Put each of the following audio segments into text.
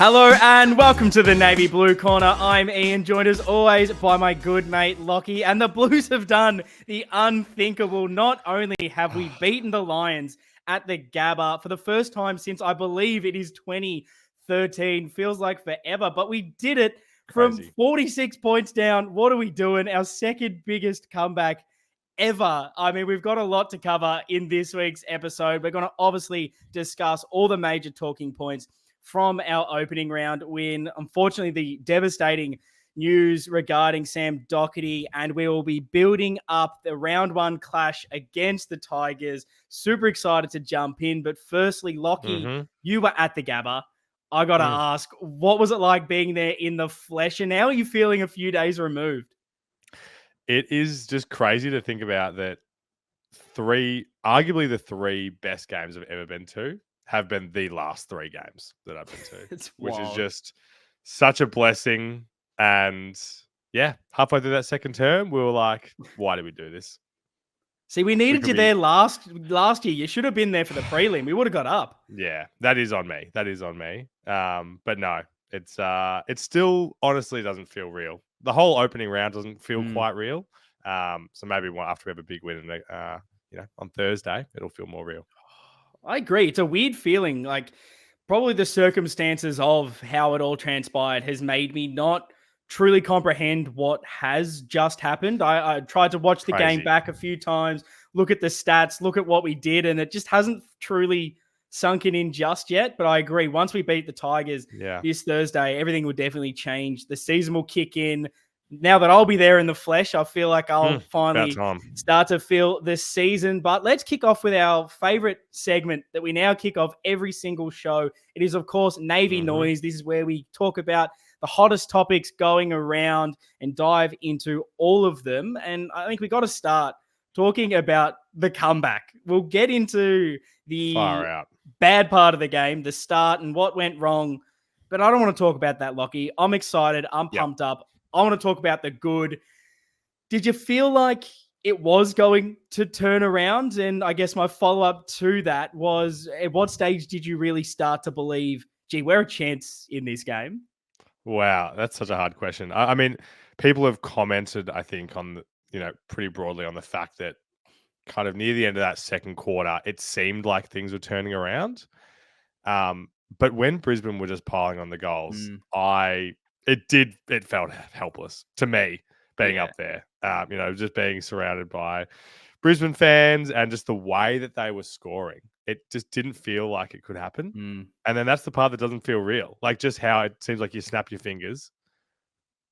Hello and welcome to the Navy Blue Corner. I'm Ian, joined as always by my good mate Lockie. And the Blues have done the unthinkable. Not only have we beaten the Lions at the Gabba for the first time since I believe it is 2013. Feels like forever, but we did it from 46 points down. What are we doing? Our second biggest comeback ever. I mean, we've got a lot to cover in this week's episode. We're going to obviously discuss all the major talking points from our opening round win. Unfortunately, the devastating news regarding Sam Doherty, and we will be building up the round one clash against the Tigers. Super excited to jump in. But firstly, Lockie, you were at the Gabba. I got to ask, what was it like being there in the flesh? And how are you feeling a few days removed? It is just crazy to think about that arguably the three best games I've ever been to have been the last three games that I've been to, which is just such a blessing. And yeah, halfway through that second term, we were like, why did we do this? See, we needed you there last year. You should have been there for the prelim. We would have got up. Yeah, that is on me. But no, it still honestly doesn't feel real. The whole opening round doesn't feel quite real. So maybe after we have a big win on Thursday, it'll feel more real. I agree. It's a weird feeling. Like, probably the circumstances of how it all transpired has made me not truly comprehend what has just happened. I tried to watch the game back a few times, look at the stats, look at what we did, and it just hasn't truly sunken in just yet. But I agree. Once we beat the Tigers this Thursday, everything will definitely change. The season will kick in. Now that I'll be there in the flesh, I feel like I'll finally start to feel the season. But let's kick off with our favorite segment that we now kick off every single show. It is, of course, Navy Noise. This is where we talk about the hottest topics going around and dive into all of them. And I think we got to start talking about the comeback. We'll get into the bad part of the game, the start and what went wrong. But I don't want to talk about that, Lockie. I'm excited. I'm pumped up. I want to talk about the good. Did you feel like it was going to turn around? And I guess my follow-up to that was, at what stage did you really start to believe, gee, we're a chance in this game? Wow, that's such a hard question. I mean, people have commented, I think, on pretty broadly on the fact that kind of near the end of that second quarter, it seemed like things were turning around. But when Brisbane were just piling on the goals, it felt helpless to me being up there. Just being surrounded by Brisbane fans and just the way that they were scoring. It just didn't feel like it could happen. And then that's the part that doesn't feel real. Like just how it seems like you snap your fingers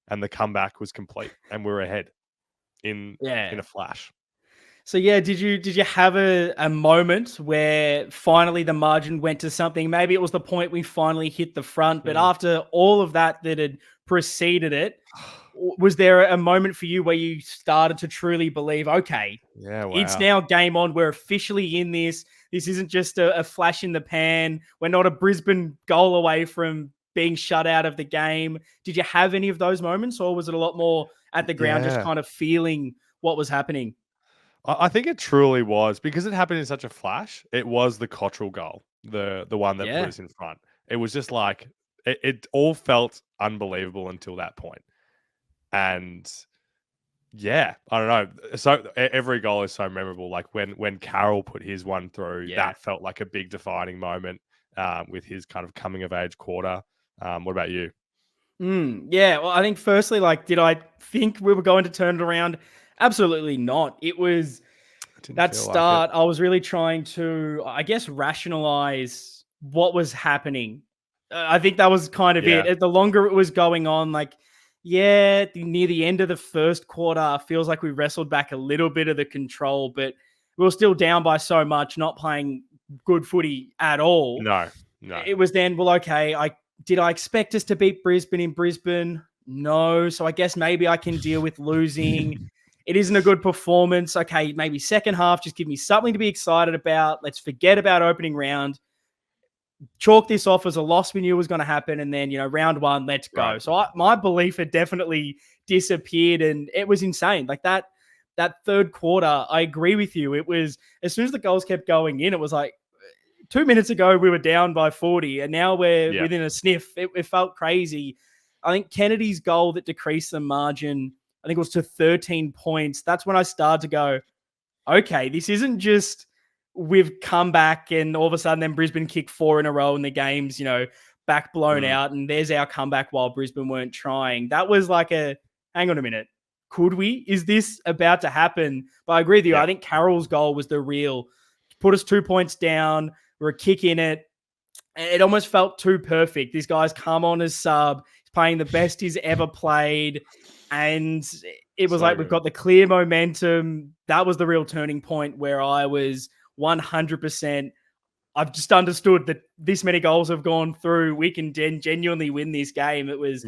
and the comeback was complete and we're ahead in a flash. So did you have a moment where finally the margin went to something? Maybe it was the point we finally hit the front, but after all of that had preceded it, was there a moment for you where you started to truly believe, okay, it's now game on. We're officially in this. This isn't just a flash in the pan. We're not a Brisbane goal away from being shut out of the game. Did you have any of those moments, or was it a lot more at the ground, just kind of feeling what was happening? I think it truly was, because it happened in such a flash. It was the Cottrell goal, the one that put us in front. It was just like it all felt unbelievable until that point. And I don't know. So every goal is so memorable. Like when Carroll put his one through, that felt like a big defining moment with his kind of coming of age quarter. What about you? Well, I think firstly, did I think we were going to turn it around? Absolutely not. It was that start. I was really trying to, I guess, rationalize what was happening. I think that was kind of it. The longer it was going on, near the end of the first quarter, feels like we wrestled back a little bit of the control, but we were still down by so much, not playing good footy at all. No. It was then, well, okay, did I expect us to beat Brisbane in Brisbane? No. So I guess maybe I can deal with losing. It isn't a good performance. Okay, maybe second half, just give me something to be excited about. Let's forget about opening round. Chalk this off as a loss we knew was going to happen. And then, round one, let's go. Right. So my belief had definitely disappeared, and it was insane. Like that third quarter, I agree with you. It was, as soon as the goals kept going in, it was like, 2 minutes ago we were down by 40, and now we're Yeah. within a sniff. It felt crazy. I think Kennedy's goal that decreased the margin, I think it was to 13 points. That's when I started to go, okay, this isn't just we've come back and all of a sudden then Brisbane kicked 4 in a row and the game's, back blown out and there's our comeback while Brisbane weren't trying. That was like hang on a minute. Could we? Is this about to happen? But I agree with you. Yeah. I think Carroll's goal was the real, put us 2 points down. We're a kick in it. It almost felt too perfect. This guy's come on as sub. He's playing the best he's ever played. And it was So like, we've good. got the clear momentum. That was the real turning point where I was 100%. I've just understood that this many goals have gone through. We can genuinely win this game. It was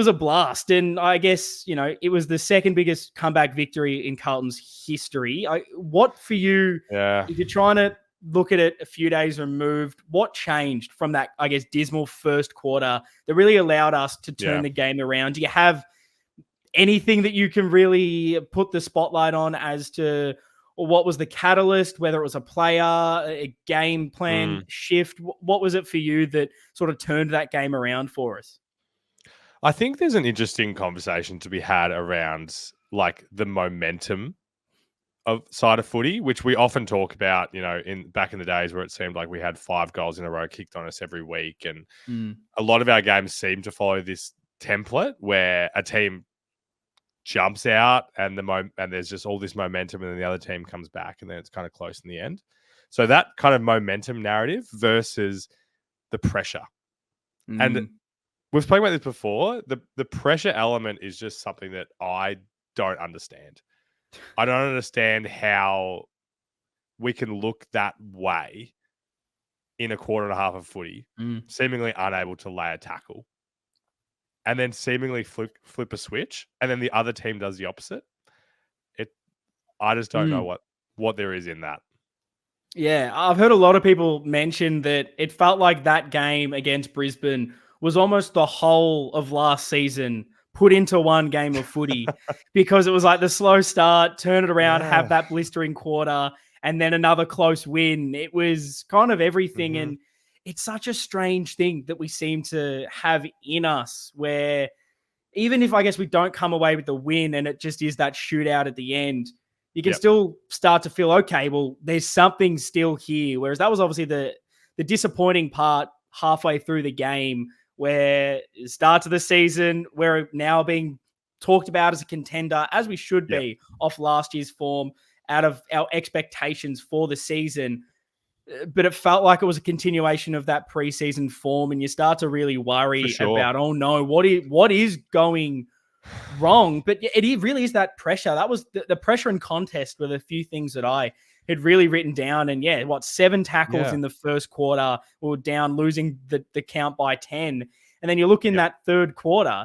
a blast. And I guess, it was the second biggest comeback victory in Carlton's history. What for you, if you're trying to look at it a few days removed, what changed from that, I guess, dismal first quarter that really allowed us to turn the game around? Do you have anything that you can really put the spotlight on as to what was the catalyst, whether it was a player, a game plan shift? What was it for you that sort of turned that game around for us? I think there's an interesting conversation to be had around like the momentum of side of footy, which we often talk about, in back in the days where it seemed like we had 5 goals in a row kicked on us every week. And a lot of our games seem to follow this template where a team jumps out and there's just all this momentum and then the other team comes back and then it's kind of close in the end. So that kind of momentum narrative versus the pressure. And we've spoken about this before. The pressure element is just something that I don't understand. I don't understand how we can look that way in a quarter and a half of footy, seemingly unable to lay a tackle, and then seemingly flip a switch, and then the other team does the opposite. I just don't know what there is in that. Yeah, I've heard a lot of people mention that it felt like that game against Brisbane was almost the whole of last season put into one game of footy because it was like the slow start, turn it around, have that blistering quarter, and then another close win. It was kind of everything. And it's such a strange thing that we seem to have in us where even if I guess we don't come away with the win and it just is that shootout at the end, you can still start to feel, okay, well, there's something still here. Whereas that was obviously the disappointing part halfway through the game where the start of the season, we're now being talked about as a contender, as we should be, off last year's form, out of our expectations for the season. But it felt like it was a continuation of that preseason form, and you start to really worry about, oh no, what is going wrong? But it really is that pressure. That was the pressure and contest were the few things that I had really written down. And 7 tackles in the first quarter. We were down, losing the count by 10. And then you look in that third quarter,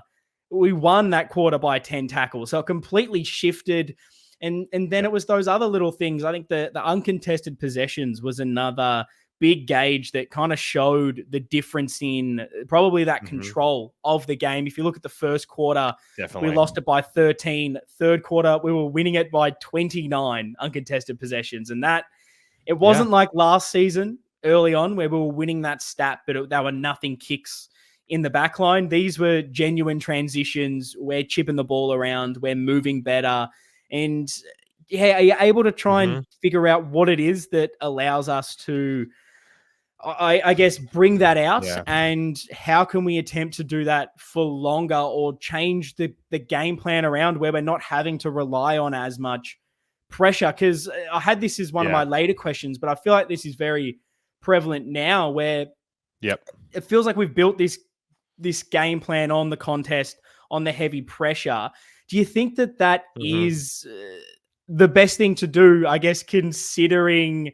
we won that quarter by 10 tackles. So it completely shifted. And then it was those other little things. I think the uncontested possessions was another big gauge that kind of showed the difference in probably that control of the game. If you look at the first quarter, we lost it by 13. Third quarter, we were winning it by 29 uncontested possessions. And that it wasn't like last season early on where we were winning that stat, but there were nothing kicks in the back line. These were genuine transitions. We're chipping the ball around. We're moving better. And are you able to try and figure out what it is that allows us to, I guess, bring that out? And how can we attempt to do that for longer or change the game plan around where we're not having to rely on as much pressure? Because I had this as one of my later questions, but I feel like this is very prevalent now where it feels like we've built this game plan on the contest, on the heavy pressure. Do you think that is the best thing to do, I guess, considering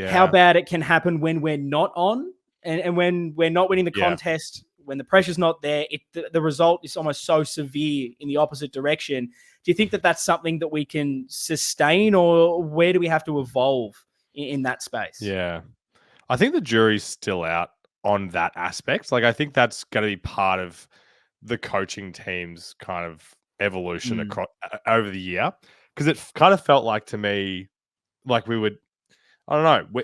how bad it can happen when we're not on and when we're not winning the contest, when the pressure's not there, the result is almost so severe in the opposite direction. Do you think that that's something that we can sustain, or where do we have to evolve in that space? Yeah. I think the jury's still out on that aspect. Like, I think that's going to be part of the coaching team's kind of evolution across over the year, because it kind of felt like to me like we would, I don't know,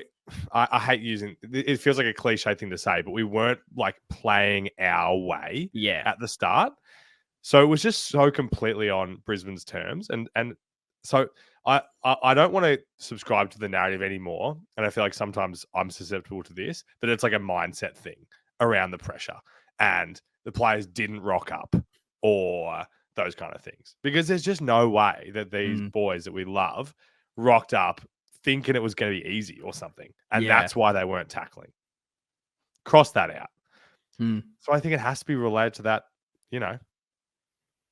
I hate using it, feels like a cliche thing to say, but we weren't like playing our way Yeah. at the start. So it was just so completely on Brisbane's terms. And so I don't want to subscribe to the narrative anymore. And I feel like sometimes I'm susceptible to this, that it's like a mindset thing around the pressure and the players didn't rock up or those kind of things. Because there's just no way that these boys that we love rocked up thinking it was going to be easy or something. And that's why they weren't tackling. Cross that out. So I think it has to be related to that, you know,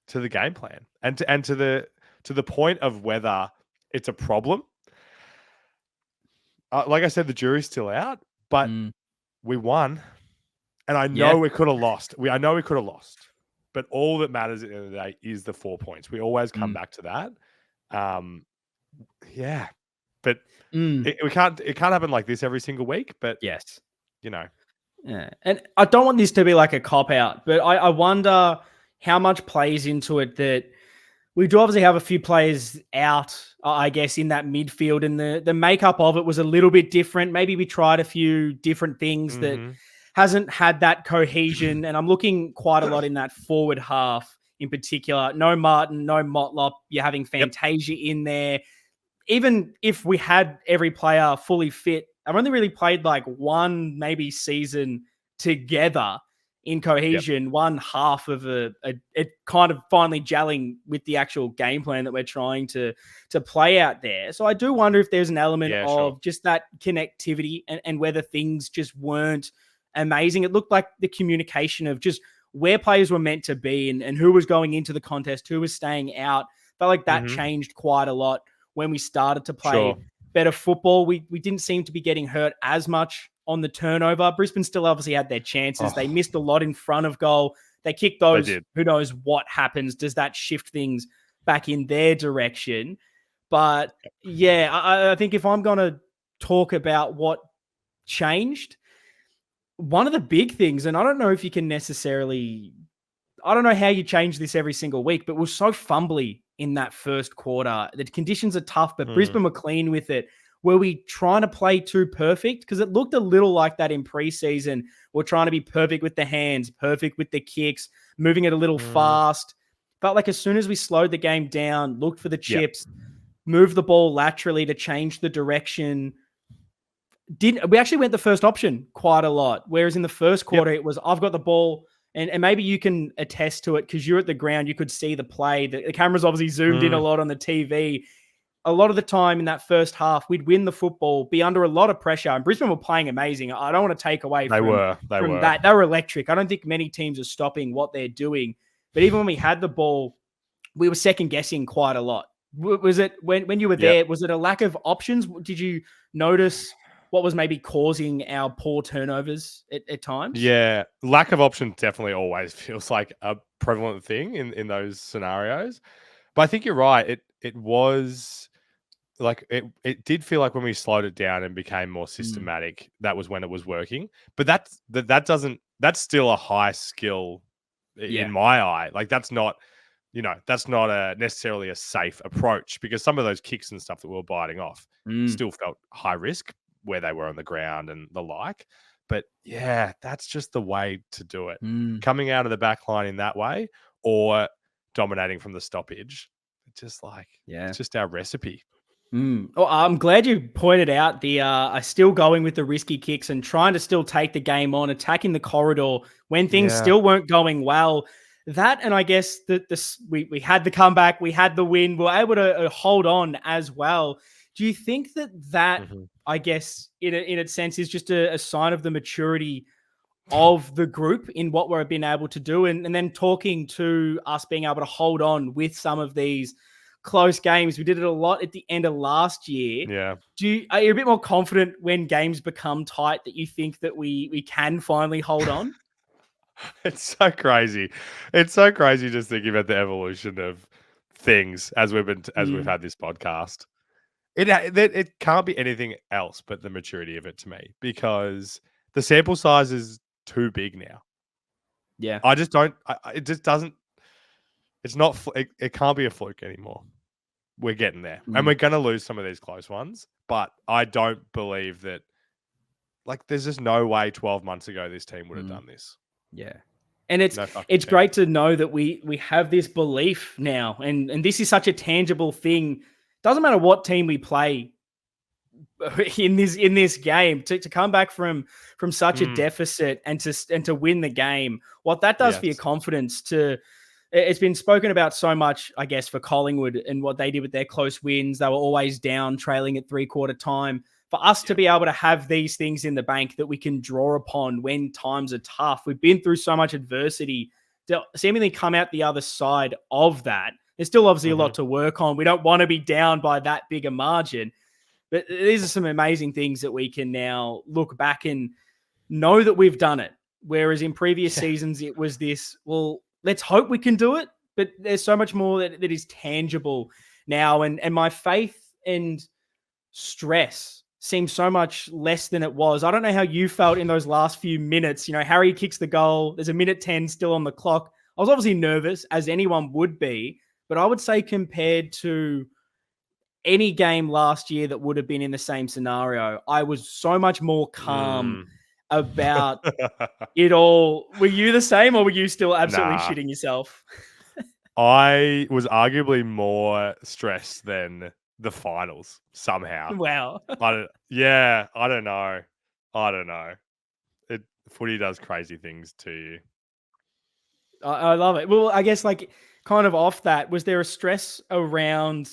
to the game plan and to the point of whether it's a problem. Like I said, the jury's still out, but we won, and I know we could have lost. I know we could have lost, but all that matters at the end of the day is the 4 points. We always come back to that. Yeah, but we can't. It can't happen like this every single week. But yes, you know. Yeah. And I don't want this to be like a cop out, but I wonder how much plays into it that we do obviously have a few players out, I guess, in that midfield, and the makeup of it was a little bit different. Maybe we tried a few different things that hasn't had that cohesion. And I'm looking quite a lot in that forward half in particular. No Martin, no Motlop. You're having Fantasia in there. Even if we had every player fully fit, I've only really played like one maybe season together in cohesion, one half of it kind of finally gelling with the actual game plan that we're trying to play out there. So I do wonder if there's an element of just that connectivity and whether things just weren't amazing. It looked like the communication of just where players were meant to be and who was going into the contest, who was staying out. Felt like that changed quite a lot when we started to play better football. We didn't seem to be getting hurt as much on the turnover. Brisbane still obviously had their chances. They missed a lot in front of goal. They kicked those. Who knows what happens? Does that shift things back in their direction? But yeah, I think if I'm going to talk about what changed, one of the big things, and I don't know if you can necessarily, I don't know how you change this every single week, but we're so fumbly in that first quarter. The conditions are tough, but Brisbane were clean with it. Were we trying to play too perfect? Because it looked a little like that in preseason. We're trying to be perfect with the hands, perfect with the kicks, moving it a little fast. Felt like as soon as we slowed the game down, looked for the chips, moved the ball laterally to change the direction, we actually went the first option quite a lot. Whereas in the first quarter, it was, I've got the ball, and maybe you can attest to it because you're at the ground, you could see the play. The cameras obviously zoomed in a lot on the TV. A lot of the time in that first half, we'd win the football, be under a lot of pressure, and Brisbane were playing amazing. I don't want to take away from that. They were electric. I don't think many teams are stopping what they're doing. But even when we had the ball, we were second-guessing quite a lot. Was it, when you were there, was it a lack of options? Did you notice what was maybe causing our poor turnovers at times? Yeah, lack of options definitely always feels like a prevalent thing in those scenarios. But I think you're right. It was like it did feel like when we slowed it down and became more systematic, that was when it was working. But that's still a high skill in my eye. Like that's not necessarily a safe approach because some of those kicks and stuff that we were biting off still felt high risk where they were on the ground and the like. But yeah, that's just the way to do it. Coming out of the back line in that way or dominating from the stoppage. It's just like, it's just our recipe. Oh, I'm glad you pointed out the still going with the risky kicks and trying to still take the game on, attacking the corridor when things still weren't going well. That, and I guess we had the comeback, we had the win, we were able to hold on as well. Do you think that I guess, in a sense, is just a sign of the maturity of the group in what we've been able to do? And then talking to us being able to hold on with some of these close games. We did it a lot at the end of last year. Yeah. Are you a bit more confident when games become tight that you think that we can finally hold on? It's so crazy. It's so crazy just thinking about the evolution of things as we've had this podcast. It can't be anything else but the maturity of it to me because the sample size is too big now. Yeah. I just don't. It just doesn't. It's not. It can't be a fluke anymore. We're getting there, and we're going to lose some of these close ones. But I don't believe that like, there's just no way 12 months ago this team would have Mm. done this. Yeah. And No fucking it's great chance. to know that we have this belief now, and this is such a tangible thing. Doesn't matter what team we play in this game, to come back from such a Mm, deficit and to win the game. What that does for your yes. confidence, it's been spoken about so much, I guess, for Collingwood and what they did with their close wins. They were always down, trailing at 3/4 time. For us to Yeah. be able to have these things in the bank that we can draw upon when times are tough. We've been through so much adversity to seemingly come out the other side of that. There's still obviously a Mhm. lot to work on. We don't want to be down by that big a margin. But these are some amazing things that we can now look back and know that we've done it. Whereas in previous Yeah. seasons, it was this, well, let's hope we can do it. But there's so much more that is tangible now. And my faith and stress seems so much less than it was. I don't know how you felt in those last few minutes. Harry kicks the goal. There's a minute 10 still on the clock. I was obviously nervous, as anyone would be. But I would say compared to any game last year that would have been in the same scenario, I was so much more calm Mm. about it all. Were you the same, or were you still absolutely Nah. shitting yourself? I was arguably more stressed than the finals somehow. Wow. I don't know. I don't know. Footy does crazy things to you. I love it. Well, I guess kind of off that, was there a stress around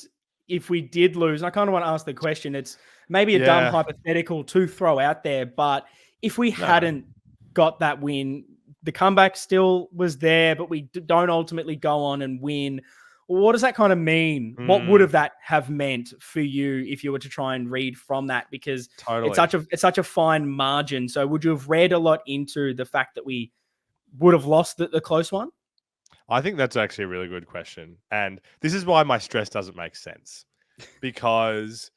if we did lose? And I kind of want to ask the question. It's maybe a dumb Yeah. hypothetical to throw out there, but if we No. hadn't got that win, the comeback still was there, but we don't ultimately go on and win. What does that kind of mean? What would Mm, that have meant for you if you were to try and read from that? Because totally. it's such a fine margin. So would you have read a lot into the fact that we would have lost the close one? I think that's actually a really good question. And this is why my stress doesn't make sense. Because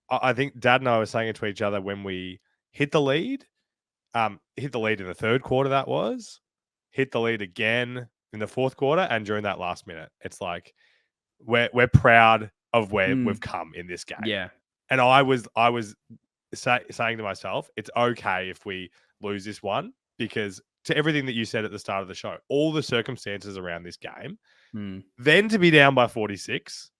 I think Dad and I were saying it to each other when we hit the lead, hit the lead in the third quarter, that was, hit the lead again in the fourth quarter, and during that last minute. It's like, we're proud of where Mm, we've come in this game. yeah. And I was saying to myself, it's okay if we lose this one, because to everything that you said at the start of the show, all the circumstances around this game, Mm, then to be down by 46,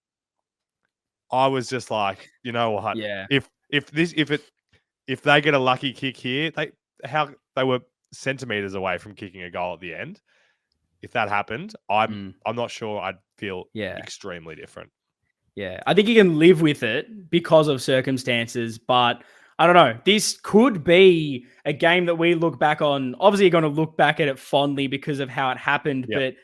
I was just like, you know what? yeah. If they get a lucky kick here, they were centimeters away from kicking a goal at the end. If that happened, I'm Mm, not sure I'd feel yeah. extremely different. Yeah. I think you can live with it because of circumstances, but I don't know. This could be a game that we look back on. Obviously, you're going to look back at it fondly because of how it happened, Yep. but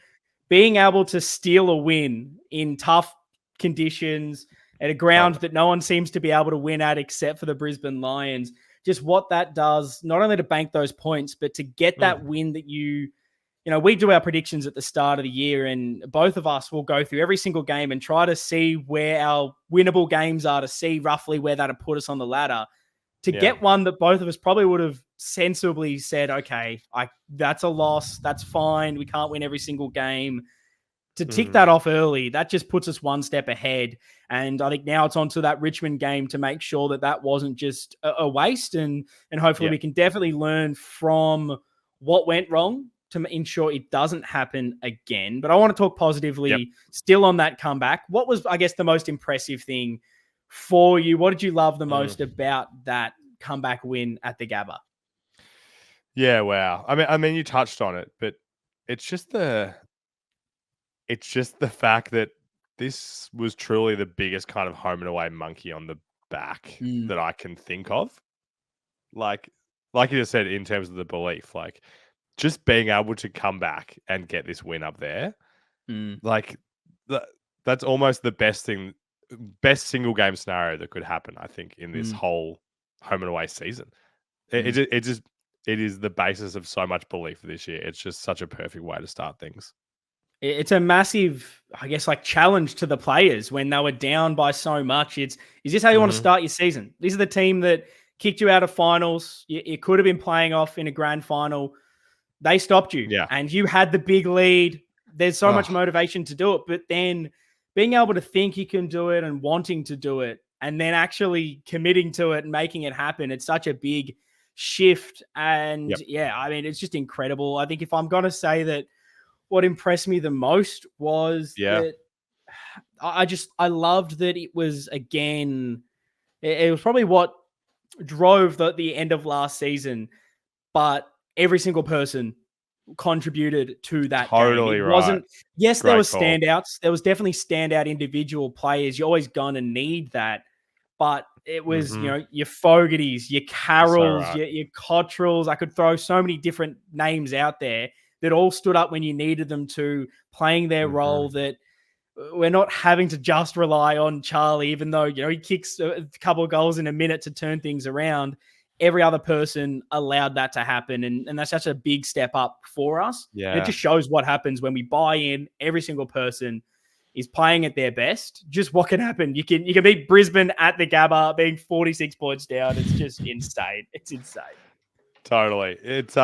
being able to steal a win in tough conditions at a ground Totally. that no one seems to be able to win at except for the Brisbane Lions, just what that does, not only to bank those points, but to get that Mm. win that we do our predictions at the start of the year, and both of us will go through every single game and try to see where our winnable games are, to see roughly where that'll put us on the ladder. To Yeah. get one that both of us probably would have sensibly said, okay, that's a loss. That's fine. We can't win every single game. To tick Mhm. that off early, that just puts us one step ahead. And I think now it's on to that Richmond game to make sure that that wasn't just a waste. And hopefully Yeah. we can definitely learn from what went wrong to ensure it doesn't happen again. But I want to talk Yep. positively still on that comeback. What was, I guess, the most impressive thing for you? What did you love the Mm. most about that comeback win at the Gabba? Yeah, wow. I mean, you touched on it, but it's just the fact that this was truly the biggest kind of home and away monkey on the back Mm, that I can think of. Like like you just said, in terms of the belief, like, just being able to come back and get this win up there, mm, like, that that's almost the best single game scenario that could happen, I think, in this mm, whole home and away season. It mm. it, it just it is the basis of so much belief this year. It's just such a perfect way to start things. It's a massive, I guess, challenge to the players when they were down by so much. Is this how you want to Mhm. start your season? This is the team that kicked you out of finals. You could have been playing off in a grand final. They stopped you, Yeah. and you had the big lead. There's so much Oh, motivation to do it, but then being able to think you can do it and wanting to do it, and then actually committing to it and making it happen. It's such a big shift. And yeah, I mean, it's just incredible. I think if I'm going to say that what impressed me the most was that I loved that it was, again, it was probably what drove the end of last season, but every single person contributed to that game. Totally It right. wasn't, yes, there Great was call. standouts. There was definitely standout individual players. You're always going to need that. But it was, you know, your Fogartys, your Carrolls, right. your Cottrells. I could throw so many different names out there that all stood up when you needed them to, playing their role, that we're not having to just rely on Charlie, even though, you know, he kicks a couple of goals in a minute to turn things around. Every other person allowed that to happen. And that's such a big step up for us. Yeah. And it just shows what happens when we buy in. Every single person is playing at their best. Just what can happen. You can beat Brisbane at the Gabba being 46 points down. It's just insane. It's insane. Totally. It's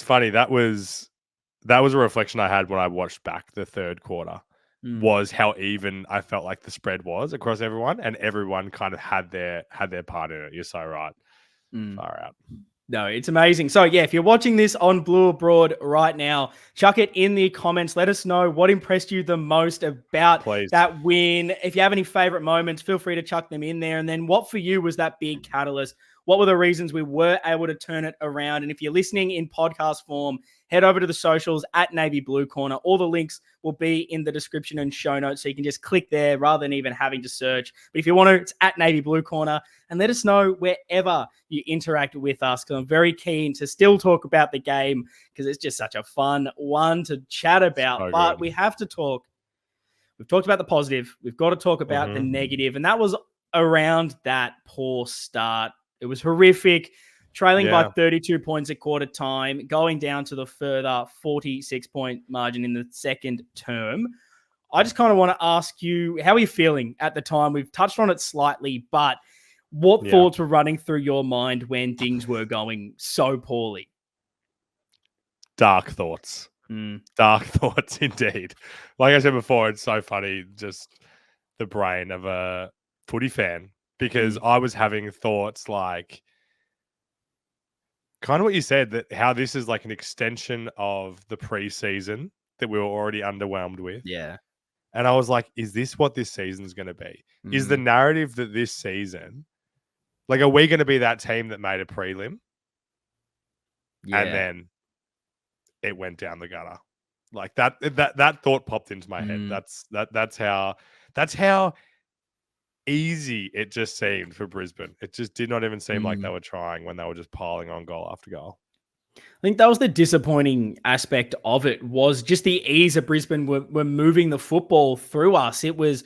funny. That was a reflection I had when I watched back the third quarter. Was how even I felt like the spread was across everyone, and everyone kind of had their part in it. You're so right. Far out. No, it's amazing. So yeah, if you're watching this on Blue Abroad right now, chuck it in the comments. Let us know what impressed you the most about that win. If you have any favorite moments, feel free to chuck them in there. And then what for you was that big catalyst? What were the reasons we were able to turn it around? And if you're listening in podcast form, head over to the socials at Navy Blue Corner. All the links will be in the description and show notes, so you can just click there rather than even having to search. But if you want to, it's at Navy Blue Corner. And let us know wherever you interact with us, because I'm very keen to still talk about the game, because it's just such a fun one to chat about. But we have to talk. We've talked about the positive. We've got to talk about the negative. And that was around that poor start. It was horrific. Trailing by 32 points at quarter time, going down to the further 46-point margin in the second term. I just kind of want to ask you, how are you feeling at the time? We've touched on it slightly, but what thoughts were running through your mind when things were going so poorly? Dark thoughts. Dark thoughts indeed. Like I said before, it's so funny, just the brain of a footy fan, because I was having thoughts like, kind of what you said, that how this is like an extension of the preseason that we were already underwhelmed with. Yeah. And I was like, is this what this season is going to be? Is the narrative that this season, like, are we going to be that team that made a prelim? Yeah. And then it went down the gutter. Like that thought popped into my head. That's how easy it just seemed for Brisbane. It just did not even seem like they were trying when they were just piling on goal after goal. I think that was the disappointing aspect of it, was just the ease of Brisbane were moving the football through us. It was,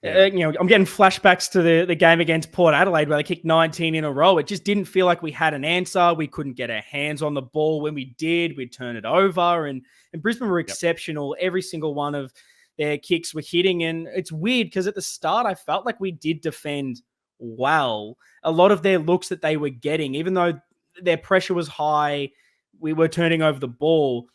you know, I'm getting flashbacks to the game against Port Adelaide where they kicked 19 in a row. It just didn't feel like we had an answer. We couldn't get our hands on the ball. When we did, we'd turn it over. And Brisbane were exceptional. Every single one of their kicks were hitting. And it's weird because at the start, I felt like we did defend well. A lot of their looks that they were getting, even though their pressure was high, we were turning over the ball.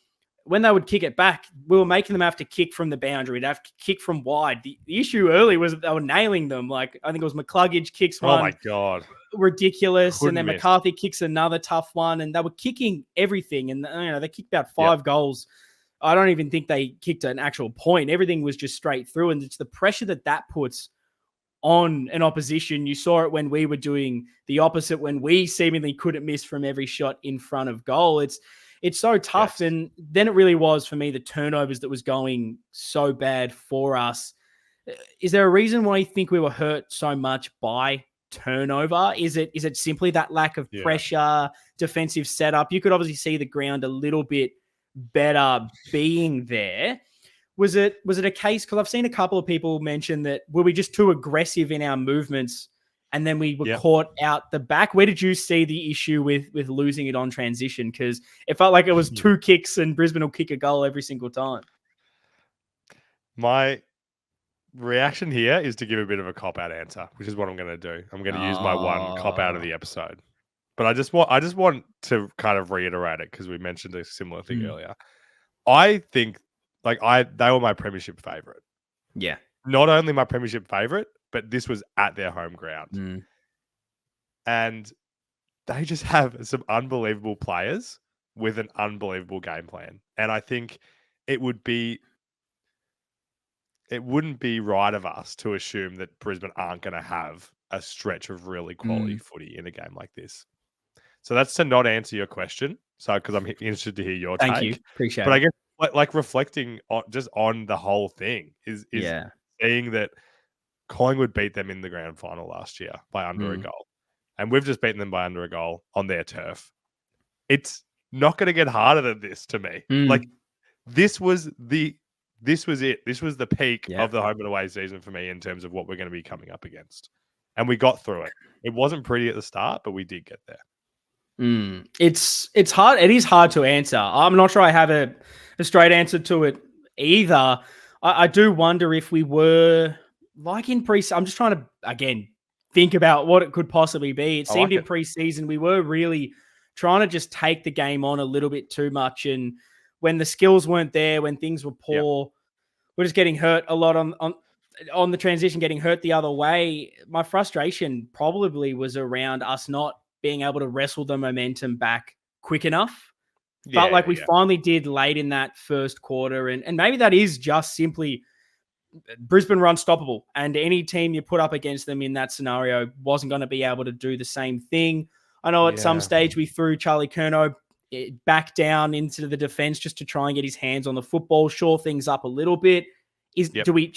When they would kick it back, we were making them have to kick from the boundary. They'd have to kick from wide. The issue early was they were nailing them. Like, I think it was McCluggage kicks one. Oh, my God. Ridiculous. And then McCarthy kicks another tough one. And they were kicking everything. And, you know, they kicked about 5 goals. I don't even think they kicked an actual point. Everything was just straight through. And it's the pressure that puts on an opposition. You saw it when we were doing the opposite, when we seemingly couldn't miss from every shot in front of goal. It's so tough. Yes. And then it really was, for me, the turnovers that was going so bad for us. Is there a reason why you think we were hurt so much by turnover? Is it simply that lack of pressure, defensive setup? You could obviously see the ground a little bit better being there. Was it a case, because I've seen a couple of people mention that were we just too aggressive in our movements and then we were caught out the back? Where did you see the issue with losing it on transition? Because it felt like it was 2 kicks and Brisbane will kick a goal every single time. My reaction here is to give a bit of a cop-out answer, which is what I'm going to do. I'm going to use my one cop-out of the episode. But I just want to kind of reiterate it, because we mentioned a similar thing earlier. I think, like, they were my premiership favourite. Yeah. Not only my premiership favourite, but this was at their home ground. Mm. And they just have some unbelievable players with an unbelievable game plan. And I think it wouldn't be right of us to assume that Brisbane aren't going to have a stretch of really quality footy in a game like this. So that's to not answer your question. So, because I'm interested to hear your Thank you. take. Appreciate But I it. guess like reflecting on the whole thing is Yeah. seeing that Collingwood beat them in the grand final last year by under a goal. And we've just beaten them by under a goal on their turf. It's not going to get harder than this to me. Like this was it. This was the peak of the home and away season for me in terms of what we're going to be coming up against. And we got through it. It wasn't pretty at the start, but we did get there. It's hard. It is hard to answer. I'm not sure I have a straight answer to it either. I do wonder if we were like in pre-season. I'm just trying to, again, think about what it could possibly be. It seemed in pre-season we were really trying to just take the game on a little bit too much. And when the skills weren't there, when things were poor, we're just getting hurt a lot on the transition, getting hurt the other way. My frustration probably was around us not being able to wrestle the momentum back quick enough. Felt like we finally did late in that first quarter. And maybe that is just simply Brisbane were unstoppable. And any team you put up against them in that scenario wasn't going to be able to do the same thing. I know at some stage we threw Charlie Curnow back down into the defense just to try and get his hands on the football, shore things up a little bit. Do we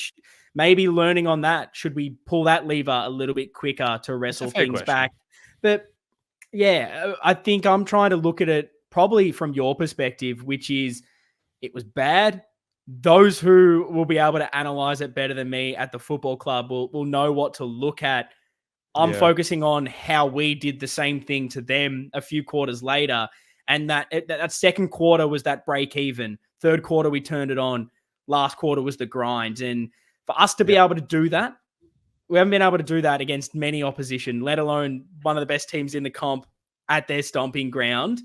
maybe learning on that? Should we pull that lever a little bit quicker to wrestle things back? But yeah, I think I'm trying to look at it probably from your perspective, which is it was bad. Those who will be able to analyze it better than me at the football club will know what to look at. I'm focusing on how we did the same thing to them a few quarters later. And that second quarter was that break even. Third quarter, we turned it on. Last quarter was the grind. And for us to be able to do that, we haven't been able to do that against many opposition, let alone one of the best teams in the comp at their stomping ground.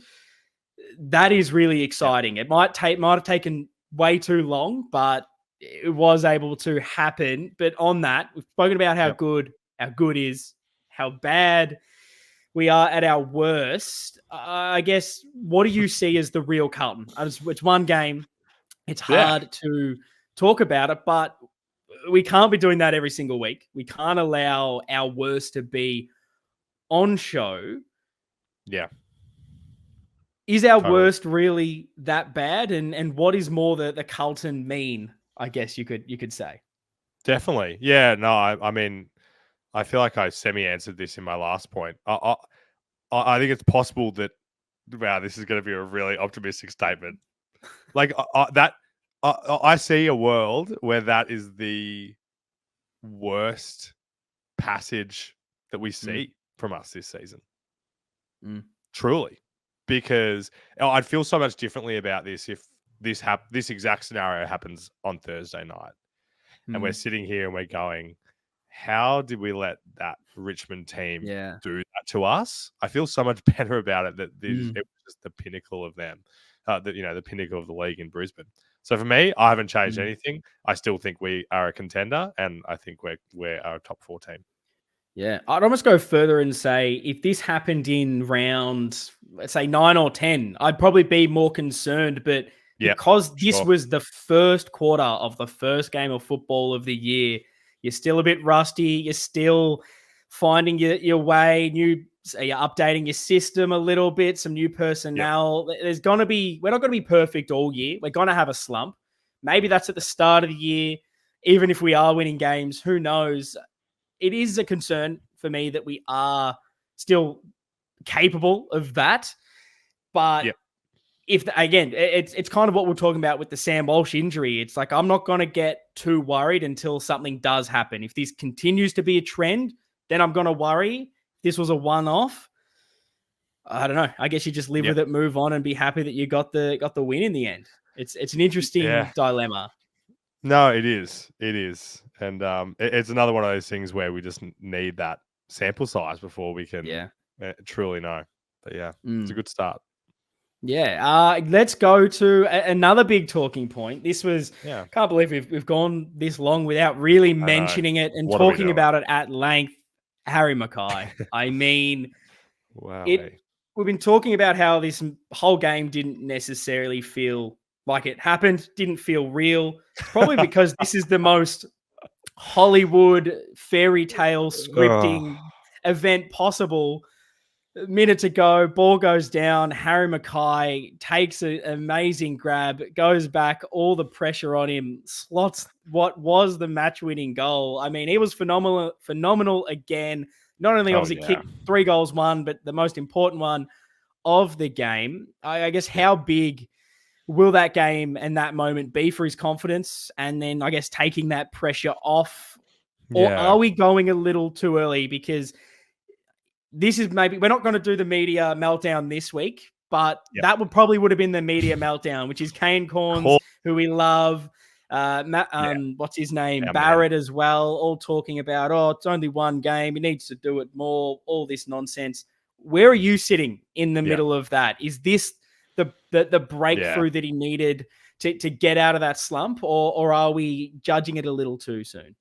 That is really exciting. It might have taken way too long, but it was able to happen. But on that, we've spoken about how good our good is, how bad we are at our worst. I guess, what do you see as the real Carlton? It's one game. It's hard to talk about it, but we can't be doing that every single week. We can't allow our worst to be on show. Yeah. Is our worst really that bad? And what is more the Carlton mean, I guess you could say? Definitely. Yeah, no, I mean, I feel like I semi-answered this in my last point. I think it's possible that, wow, this is going to be a really optimistic statement. Like I see a world where that is the worst passage that we see from us this season. Truly. Because I'd feel so much differently about this if this exact scenario happens on Thursday night. And we're sitting here and we're going, how did we let that Richmond team do that to us? I feel so much better about it that it was just the pinnacle of them, the pinnacle of the league in Brisbane. So for me, I haven't changed anything. I still think we are a contender, and I think we're a top 4 team. Yeah, I'd almost go further and say if this happened in round, let's say 9 or 10, I'd probably be more concerned. But because this was the first quarter of the first game of football of the year, you're still a bit rusty. You're still finding your way. You're updating your system a little bit, some new personnel. We're not going to be perfect all year. We're going to have a slump. Maybe that's at the start of the year. Even if we are winning games, who knows? It is a concern for me that we are still capable of that. But it's kind of what we're talking about with the Sam Walsh injury. It's like, I'm not going to get too worried until something does happen. If this continues to be a trend, then I'm going to worry. If this was a one-off, I don't know. I guess you just live with it, move on, and be happy that you got the win in the end. It's an interesting dilemma. No, it is. It is. And it's another one of those things where we just need that sample size before we can truly know. But it's a good start. Yeah. Let's go to another big talking point. This was, Yeah, can't believe we've gone this long without really I know. mentioning it and What are we talking doing? about it at length. Harry Mackay. I mean, Wow. it. We've been talking about how this whole game didn't necessarily feel like it happened, didn't feel real. It's probably because this is the most Hollywood fairy tale Oh, scripting event possible. Minute to go, ball goes down. Harry Mackay takes an amazing grab, goes back, all the pressure on him, slots what was the match-winning goal. I mean, he was phenomenal again. Not only oh obviously yeah, kicked 3 goals, won, but the most important one of the game. I guess how big will that game and that moment be for his confidence? And then I guess taking that pressure off, or yeah, are we going a little too early? Because this is maybe we're not going to do the media meltdown this week, but yep. that would have been the media meltdown, which is Kane Corns, Cool. who we love. Yeah, What's his name? our man. Barrett as well, all talking about, oh, it's only one game. He needs to do it more, all this nonsense. Where are you sitting in the Yeah, middle of that? Is this the yeah. breakthrough that he needed to get out of that slump, or are we judging it a little too soon?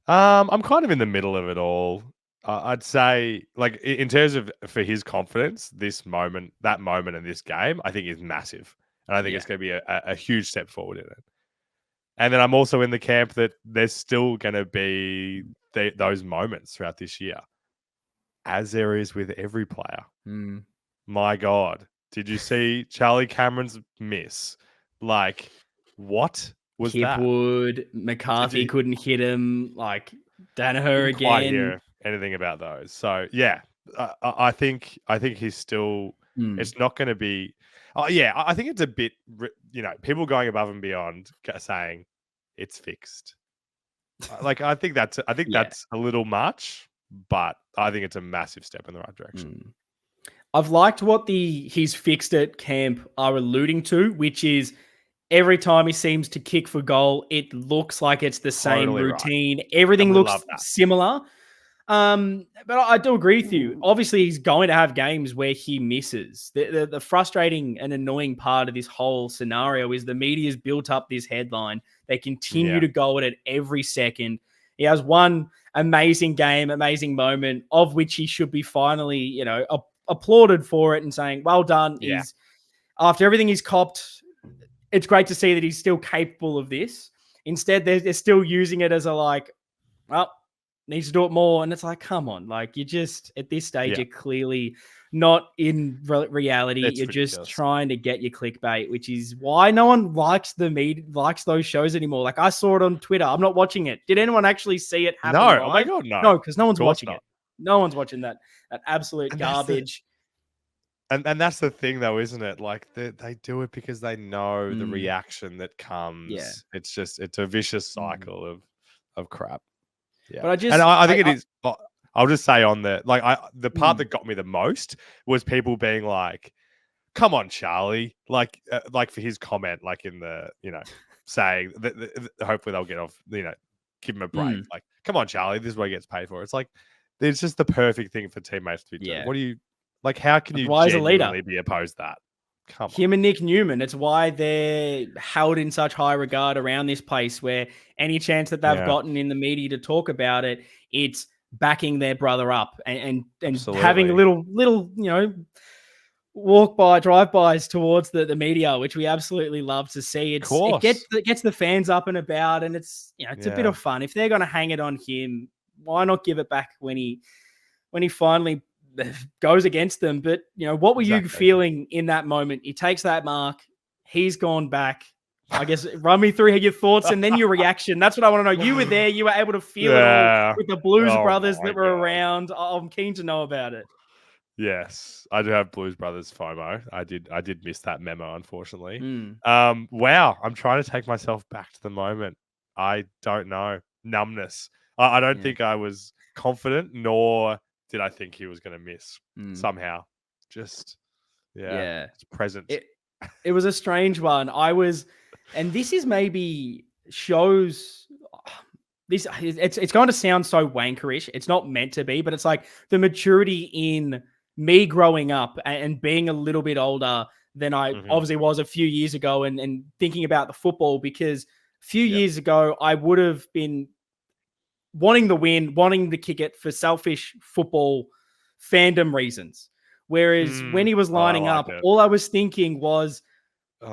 I'm kind of in the middle of it all. I'd say, like, in terms of for his confidence, that moment in this game, I think is massive, and I think Yeah. it's going to be a huge step forward in it. And then I'm also in the camp that there's still going to be those moments throughout this year, as there is with every player. Mm. My God, did you see Charlie Cameron's miss? Like, what was that? Hipwood, Did McCarthy you couldn't hit him, like Danaher didn't quite again. hear anything about those? So yeah, I think he's still. Mm, It's not going to be. Oh yeah, I think it's a bit. People going above and beyond saying it's fixed. Like I think yeah. that's a little much, but I think it's a massive step in the right direction. Mm. I've liked what the he's fixed it camp are alluding to, which is every time he seems to kick for goal, it looks like it's the same Totally right, routine. and Everything we love looks that. similar. But I do agree with you. Obviously, he's going to have games where he misses. The frustrating and annoying part of this whole scenario is the media's built up this headline. They continue Yeah, to go at it every second. He has one amazing game, amazing moment, of which he should be finally, applauded for it and saying, well done. yeah, After everything he's copped, it's great to see that he's still capable of this. Instead, they're still using it as a like, well, needs to do it more. And it's like, come on, like you just at this stage, yeah. you're clearly not in reality. It's You're just ridiculous. trying to get your clickbait, which is why no one likes those shows anymore. Like I saw it on Twitter. I'm not watching it. Did anyone actually see it happen No, oh my live? God, no. No, because no Of one's course watching not. it. No one's watching that absolute And that's the garbage. and that's the thing though, isn't it? Like they do it because they know the Mm, reaction that yeah. comes. It's a vicious Mm. cycle of crap. Yeah. But I And just I think it is I'll just say on the part mm, that got me the most was people being like, "Come on, Charlie." Like for his comment like in the, saying that hopefully they'll get off, give him a break. mm, Like, "Come on, Charlie, this is what he gets paid for." It's like it's just the perfect thing for teammates to be doing. yeah. What do you like? How can That's you why he's a leader. genuinely be opposed to that? Come on. Him and Nick Newman. It's why they're held in such high regard around this place where any chance that they've Yeah, gotten in the media to talk about it, it's backing their brother up and having a absolutely. little, drive-bys towards the media, which we absolutely love to see. Of It course. gets the fans up and about, and it's a bit Yeah. of fun. If they're gonna hang it on him, why not give it back when he finally goes against them. But what were you Exactly. feeling in that moment? He takes that mark, he's gone back. I guess run me through your thoughts and then your reaction. That's what I want to know. You were there, you were able to feel it all Yeah. with the Blues Oh brothers my that were God. around. I'm keen to know about it. Yes, I do have Blues Brothers FOMO. I did miss that memo, unfortunately. Mm, Wow, I'm trying to take myself back to the moment. I don't know. Numbness. I don't yeah. think I was confident, nor did I think he was going to miss Mm, somehow. Just, yeah, yeah. it's present. It it was a strange one. And this is maybe shows this. It's going to sound so wankerish. It's not meant to be, but it's like the maturity in me growing up and being a little bit older than I Mhm. obviously was a few years ago, and thinking about the football, because a few years ago I would have been wanting the win, wanting to kick it for selfish football fandom reasons. Whereas when he was Oh, I lining like up, it. all I was thinking was,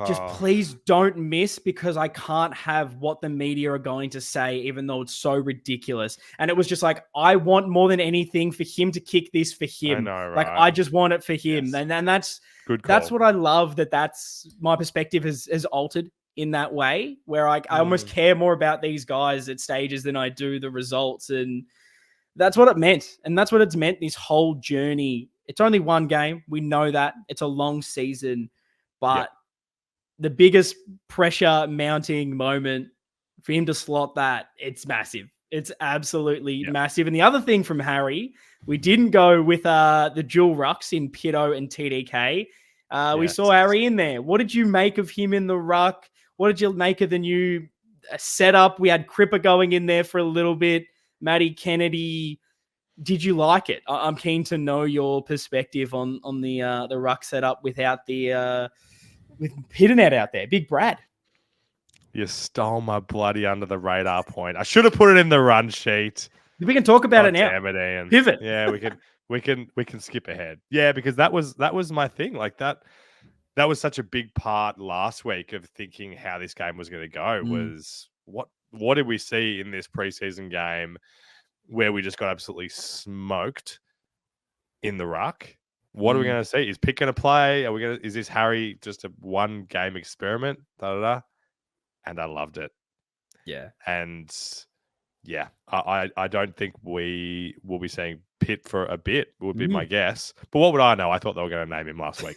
just Oh, please don't miss, because I can't have what the media are going to say, even though it's so ridiculous. And it was just like, I want more than anything for him to kick this for I him. know, Like, right? I just want it for him. Yes. And Good that's call. what I love, that's my perspective has altered in that way, where I almost care more about these guys at stages than I do the results. And that's what it meant. And that's what it's meant this whole journey. It's only one game. We know that. It's a long season. Yep. But the biggest pressure mounting moment for him to slot that, it's massive. It's absolutely Yep. massive. And the other thing from Harry, we didn't go with the dual rucks in Pito and TDK. We saw Yes. Harry in there. What did you make of him in the ruck? What did you make of the new setup? We had Cripper going in there for a little bit. Matty Kennedy. Did you like it? I'm keen to know your perspective on the ruck setup without the with Pitternet out there. Big Brad. You stole my bloody under the radar point. I should have put it in the run sheet. We can talk about God it now. damn it, Ian. Pivot. Yeah, we can skip ahead. Yeah, because that was my thing. Like that was such a big part last week of thinking how this game was going to go. Was what did we see in this preseason game where we just got absolutely smoked in the ruck? What are we going to see? Is Pitt going to play? Is this Harry just a one game experiment? And I loved it. Yeah. And yeah, I don't think we will be seeing Pitt for a bit, would be my guess. But what would I know? I thought they were going to name him last week.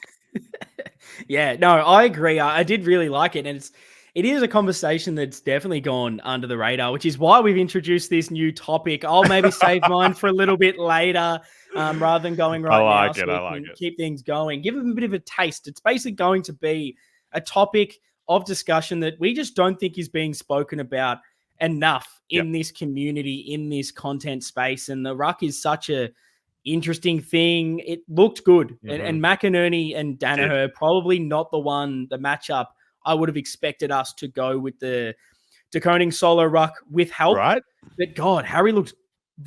Yeah, no, I agree. I did really like it. And it is a conversation that's definitely gone under the radar, which is why we've introduced this new topic. I'll maybe save mine for a little bit later, rather than going right now, so we can keep things going. Give them a bit of a taste. It's basically going to be a topic of discussion that we just don't think is being spoken about enough in this community, in this content space. And the ruck is such a interesting thing. It looked good. And McInerney and Danaher, probably not the matchup I would have expected us to go with the DeConing solo ruck with help. Right? But God, Harry looks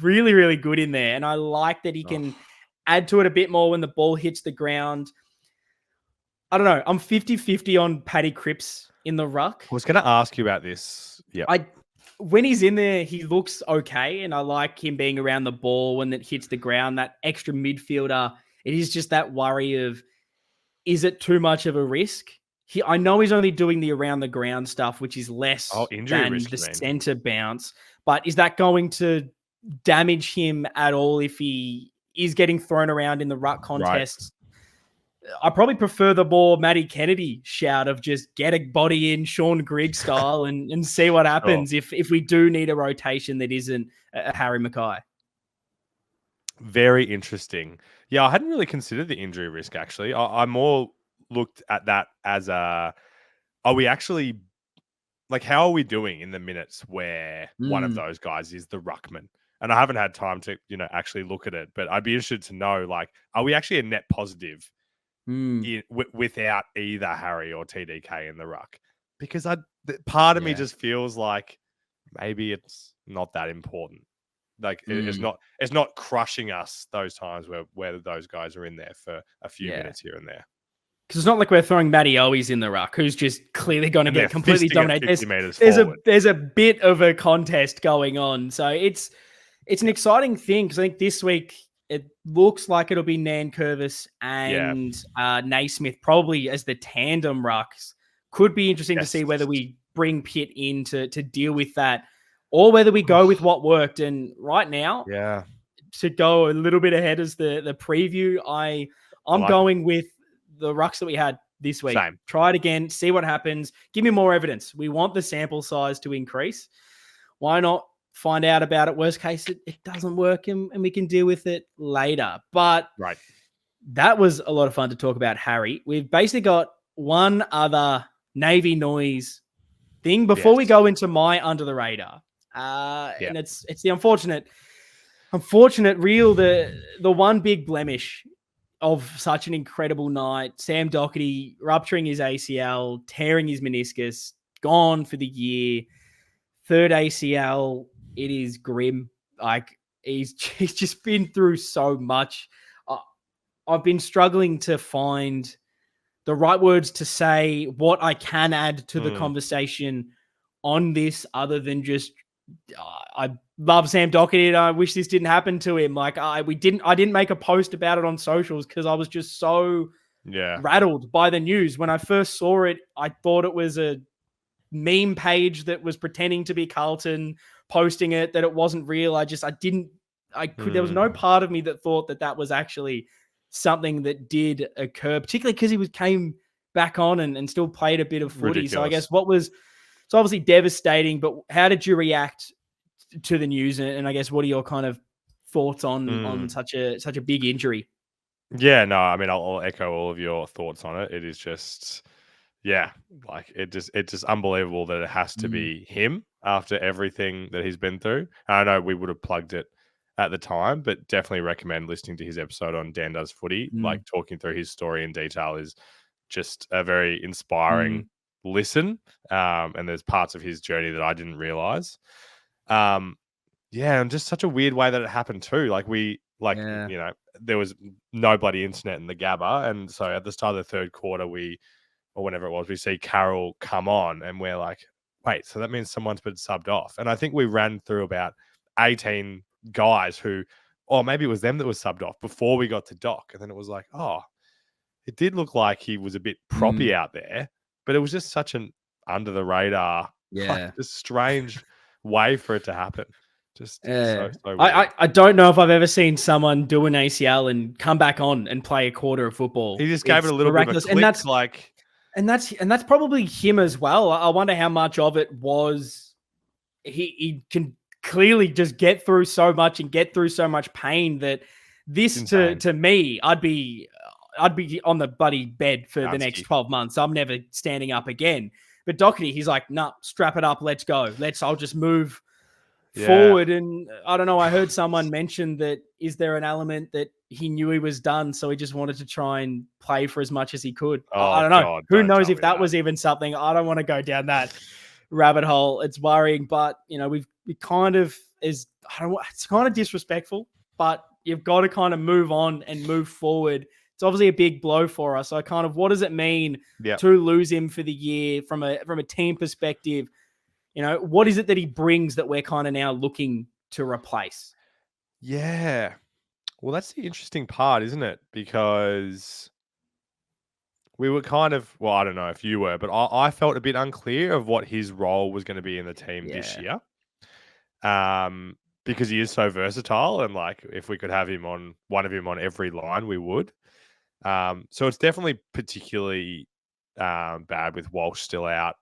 really, really good in there. And I like that he can add to it a bit more when the ball hits the ground. I don't know. I'm 50-50 on Paddy Cripps in the ruck. I was going to ask you about this. Yeah. When he's in there, he looks okay. And I like him being around the ball when it hits the ground, that extra midfielder. It is just that worry of, is it too much of a risk? I know he's only doing the around the ground stuff, which is less than the center bounce. But is that going to damage him at all if he is getting thrown around in the ruck contests? I probably prefer the more Matty Kennedy shout of just get a body in Sean Grigg style and see what happens if we do need a rotation that isn't a Harry Mackay. Very interesting. Yeah, I hadn't really considered the injury risk, actually. I more looked at that as are we actually, like, how are we doing in the minutes where one of those guys is the ruckman? And I haven't had time to, actually look at it, but I'd be interested to know, like, are we actually a net positive without either Harry or TDK in the ruck? Because part of me just feels like maybe it's not that important. Like it's not crushing us those times where those guys are in there for a few minutes here and there. Because it's not like we're throwing Matty Owies in the ruck, who's just clearly going to get completely dominated. There's a bit of a contest going on, so it's an exciting thing, because I think this week it looks like it'll be Nankervis and Naismith probably as the tandem rucks. Could be interesting to see whether we bring Pitt in to deal with that, or whether we go with what worked. And right now, to go a little bit ahead as the preview, I'm going with the rucks that we had this week. Same. Try it again, see what happens. Give me more evidence. We want the sample size to increase. Why not find out about it? Worst case, it doesn't work and we can deal with it later. But that was a lot of fun to talk about Harry. We've basically got one other Navy noise thing before we go into my under the radar. And it's the unfortunate the one big blemish of such an incredible night. Sam Doherty rupturing his ACL, tearing his meniscus, gone for the year. Third ACL. It is grim. Like he's just been through so much. I've been struggling to find the right words to say what I can add to the conversation on this, other than just I love Sam Doherty and I wish this didn't happen to him. Like I didn't make a post about it on socials because I was just so rattled by the news. When I first saw it, I thought it was a meme page that was pretending to be Carlton posting it, that it wasn't real. There was no part of me that thought that was actually something that did occur, particularly because he came back on and still played a bit of footy. Ridiculous. So I guess it's obviously devastating, but how did you react to the news? And I guess what are your kind of thoughts on such a big injury? Yeah, no, I mean, I'll echo all of your thoughts on it. It is just, like it's just unbelievable that it has to be him after everything that he's been through. And I know we would have plugged it at the time, but definitely recommend listening to his episode on Dan Does Footy. Like talking through his story in detail is just a very inspiring listen. And there's parts of his journey that I didn't realize. And just such a weird way that it happened too. There was no bloody internet in the Gabba. And so at the start of the third quarter, or whenever it was, we see Carroll come on and we're like, wait, so that means someone's been subbed off. And I think we ran through about 18 guys who, or maybe it was them that was subbed off before we got to Doc. And then it was like, oh, it did look like he was a bit proppy out there, but it was just such an under the radar, just strange way for it to happen. Just so weird. I don't know if I've ever seen someone do an ACL and come back on and play a quarter of football. He just gave it a little bit of a click, and that's probably him as well. I wonder how much of it was he can clearly just get through so much and get through so much pain that this to me, I'd be on the bloody bed for the next 12 months. I'm never standing up again. But Doherty, he's like, nah, strap it up. Let's go. I'll just move forward. And I don't know. I heard someone mention that, is there an element that he knew he was done, so he just wanted to try and play for as much as he could? I don't know. God, who knows if that was even something? I don't want to go down that rabbit hole. It's worrying, but it's kind of disrespectful, but you've got to kind of move on and move forward. It's obviously a big blow for us. So what does it mean to lose him for the year from a team perspective? What is it that he brings that we're kind of now looking to replace? Yeah. Well, that's the interesting part, isn't it? Because we were kind of, well, I don't know if you were, but I felt a bit unclear of what his role was going to be in the team this year. Because he is so versatile, and like if we could have one of him on every line, we would. So it's definitely particularly bad with Walsh still out.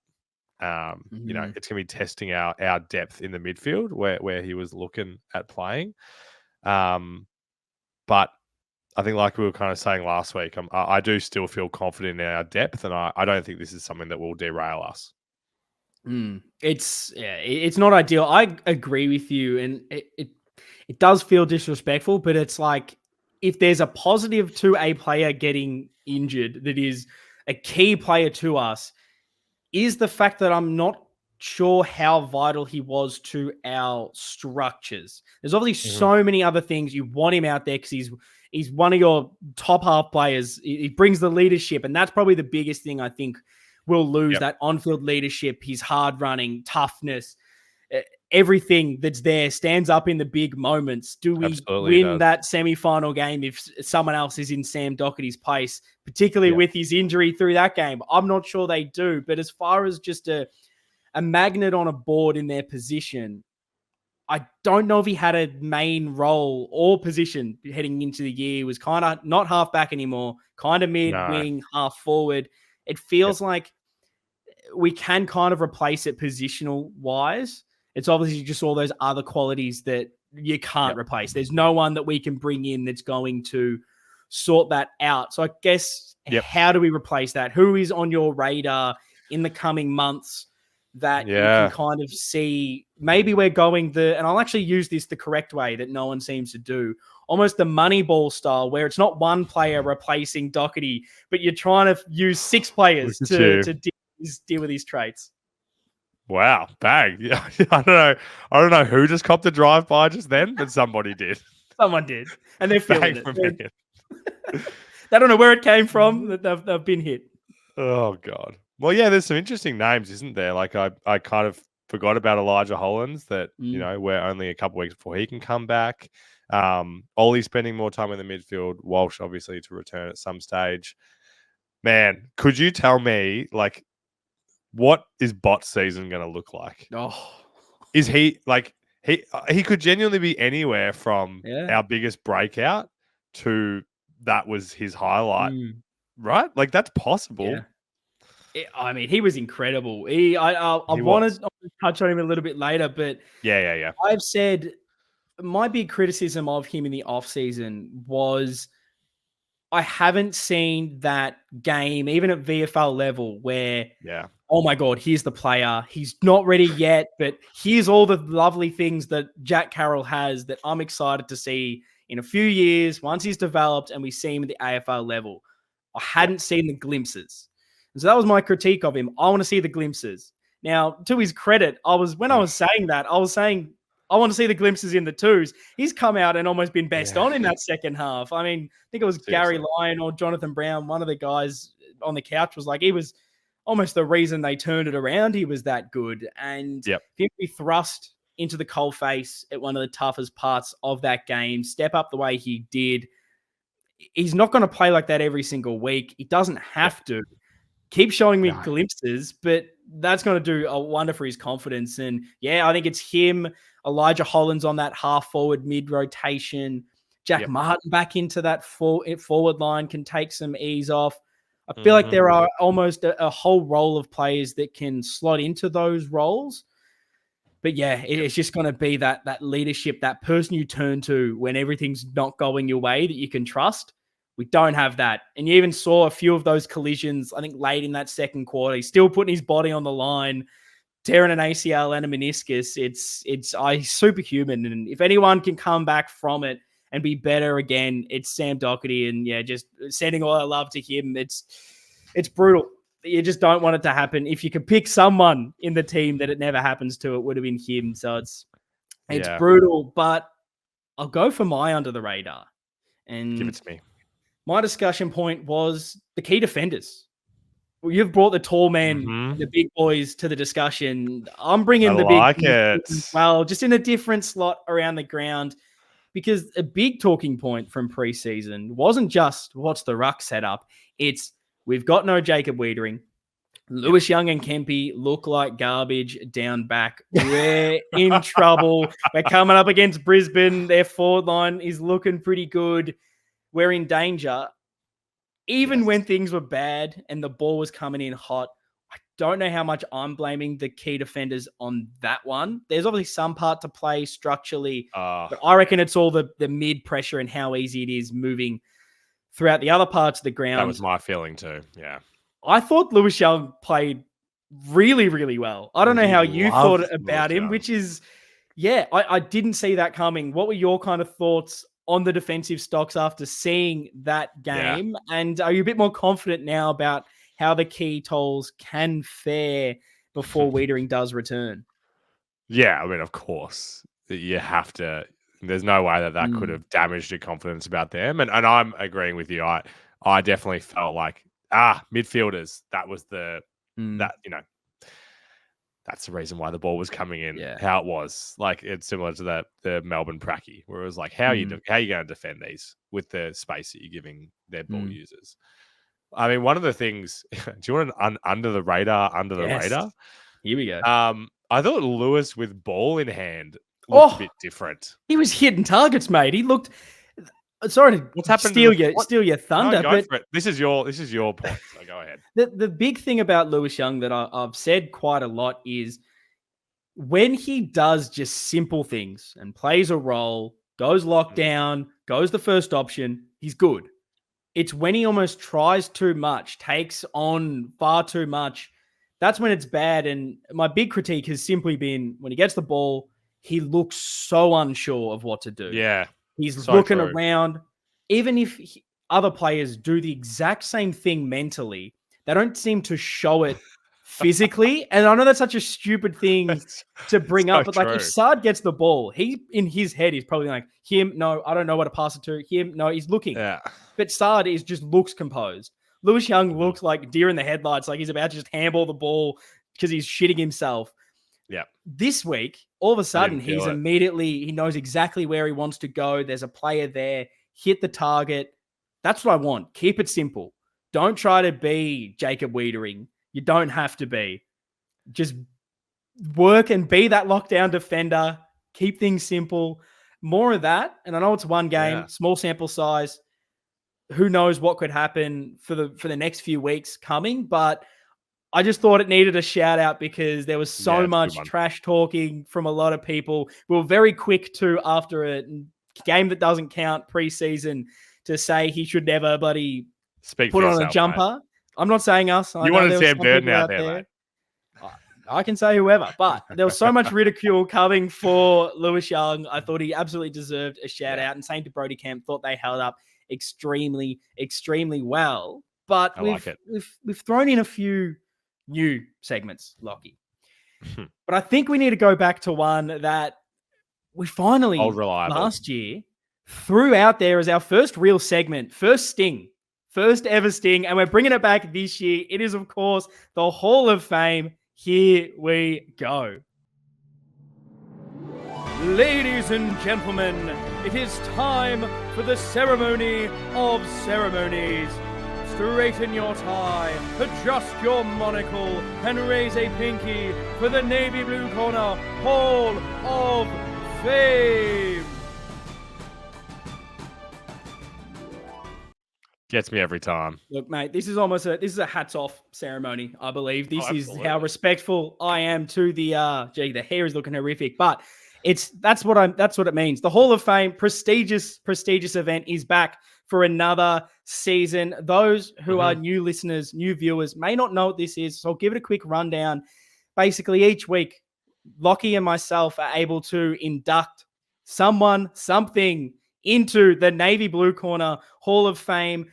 It's going to be testing our depth in the midfield where he was looking at playing. But I think, like we were kind of saying last week, I do still feel confident in our depth, and I don't think this is something that will derail us. It's not ideal. I agree with you, and it does feel disrespectful, but it's like, if there's a positive to a player getting injured that is a key player to us, is the fact that I'm not sure how vital he was to our structures. There's obviously so many other things. You want him out there because he's one of your top half players. He brings the leadership, and that's probably the biggest thing I think we'll lose, that on-field leadership, his hard running, toughness, everything that's there, stands up in the big moments. Do we win that semi-final game if someone else is in Sam Doherty's place, particularly with his injury through that game? I'm not sure they do, but as far as just a magnet on a board in their position, I don't know if he had a main role or position heading into the year. He was kind of not half back anymore, kind of mid-wing, half forward. It feels like we can kind of replace it positional-wise. It's obviously just all those other qualities that you can't replace. There's no one that we can bring in that's going to sort that out. So I guess, how do we replace that? Who is on your radar in the coming months that you can Yeah. kind of see maybe we're going and I'll actually use this the correct way that no one seems to do, almost the Moneyball style, where it's not one player replacing Doherty, but you're trying to use 6 Look players at to you. deal with these traits. Wow. Bang. Yeah. I don't know. I don't know who just copped a drive by just then, but somebody did. Someone did, and they're Bang feeling for it. me. They don't know where it came from. That they've been hit. Oh God. Well, yeah, there's some interesting names, isn't there? Like I kind of forgot about Elijah Hollands that, we're only a couple weeks before he can come back. Ollie spending more time in the midfield, Walsh obviously to return at some stage. Man, could you tell me like what is bot season going to look like? Oh, Is he like he could genuinely be anywhere from yeah. our biggest breakout to that was his highlight, Mm, right? Like that's possible. yeah. I mean, he was incredible. I He was. wanted to touch on him a little bit later, but Yeah. I've said my big criticism of him in the offseason was I haven't seen that game, even at VFL level, where, Yeah. oh my God, here's the player. He's not ready yet, but here's all the lovely things that Jack Carroll has that I'm excited to see in a few years once he's developed and we see him at the AFL level. I hadn't seen the glimpses. And so that was my critique of him. I want to see the glimpses. Now, to his credit, I was saying that, I was saying I want to see the glimpses in the twos. He's come out and almost been best on in that second half. I mean, I think it was Seriously. Gary Lyon or Jonathan Brown, one of the guys on the couch was like, he was almost the reason they turned it around. He was that good. And Yep. if he thrust into the coalface at one of the toughest parts of that game, step up the way he did, he's not going to play like that every single week. He doesn't have to. Keep showing me No. glimpses, but that's going to do a wonder for his confidence. And yeah, I think it's him, Elijah Hollands on that half forward mid rotation, Jack Martin back into that forward line can take some ease off. I feel like there are almost a whole roll of players that can slot into those roles. But yeah, it's just going to be that leadership, that person you turn to when everything's not going your way that you can trust. We don't have that. And you even saw a few of those collisions, I think, late in that second quarter. He's still putting his body on the line, tearing an ACL and a meniscus. He's superhuman. And if anyone can come back from it and be better again, it's Sam Doherty. And yeah, just sending all our love to him. It's brutal. You just don't want it to happen. If you could pick someone in the team that it never happens to, it would have been him. So it's brutal. But I'll go for my under the radar. And give it to me. My discussion point was the key defenders. Well, you've brought the tall man, the big boys to the discussion. I'm bringing the big boys well, just in a different slot around the ground, because a big talking point from preseason wasn't just what's the ruck setup. It's we've got no Jacob Wiedering. Lewis Young and Kempy look like garbage down back. We're in trouble. We're coming up against Brisbane. Their forward line is looking pretty good. We're in danger. Even when things were bad and the ball was coming in hot, I don't know how much I'm blaming the key defenders on that one. There's obviously some part to play structurally, but I reckon it's all the mid pressure and how easy it is moving throughout the other parts of the ground. That was my feeling too. Yeah. I thought Lewis Young played really, really well. I don't know how you thought about him, which is, I didn't see that coming. What were your kind of thoughts on the defensive stocks after seeing that game? Yeah. And are you a bit more confident now about how the key tolls can fare before Wiedering does return? Yeah, I mean, of course, you have to. There's no way that could have damaged your confidence about them. And I'm agreeing with you. I definitely felt like, midfielders, that was that's the reason why the ball was coming in how it was. Like, it's similar to the Melbourne Pracky, where it was like, how are you going to defend these with the space that you're giving their ball users? I mean, one of the things, do you want an under the radar? Here we go. I thought Lewis with ball in hand looked a bit different. He was hitting targets, mate. He looked. Sorry to steal your thunder, no, go for it. This is your point. So go ahead. The big thing about Lewis Young that I've said quite a lot is when he does just simple things and plays a role, goes lockdown, goes the first option, he's good. It's when he almost tries too much, takes on far too much. that's when it's bad. And my big critique has simply been when he gets the ball, he looks so unsure of what to do. Yeah. He's So looking true. around. Even if other players do the exact same thing mentally, they don't seem to show it physically. And I know that's such a stupid thing to bring so up, but like if true. Saad gets the ball, he in his head he's probably like, him, no, I don't know what to pass it to. Him, no, he's looking. Yeah. But Saad is just looks composed. Lewis Young Mhm. looks like deer in the headlights, like he's about to just handball the ball because he's shitting himself. Yeah. This week, all of a sudden, feel he's it. immediately, he knows exactly where he wants to go. There's a player there, hit the target. That's what I want. Keep it simple. Don't try to be Jacob Wiedering. You don't have to be. Just work and be that lockdown defender. Keep things simple. More of that. And I know it's one game, Yeah. small sample size. Who knows what could happen for the next few weeks coming, but I just thought it needed a shout out because there was so Yeah, it's a good much one. trash talking from a lot of people. We were very quick to, after a game that doesn't count preseason, to say he should never bloody Speak put for on a yourself, mate. jumper. I'm not saying us. I You know wanted there were Sam some Durden people out there, mate. I can say whoever, but there was so much ridicule coming for Lewis Young. I thought he absolutely deserved a shout out. And same to Brody Kemp. Thought they held up extremely, extremely well. But we've thrown in a few new segments, Lockie. But I think we need to go back to one that we finally last year threw out there as our first real segment, first ever sting, and we're bringing it back this year. It is, of course, the Hall of Fame. Here we go. Ladies and gentlemen, it is time for the ceremony of ceremonies. Straighten your tie, adjust your monocle, and raise a pinky for the navy blue corner Hall of Fame. Gets me every time. Look, mate, this is a hats off ceremony, I believe. This is how respectful I am to the the hair is looking horrific, but that's what it means. The Hall of Fame, prestigious event is back for another season. Those who are new listeners, new viewers may not know what this is, so I'll give it a quick rundown. Basically, each week, Lockie and myself are able to induct something into the Navy Blue Corner Hall of Fame.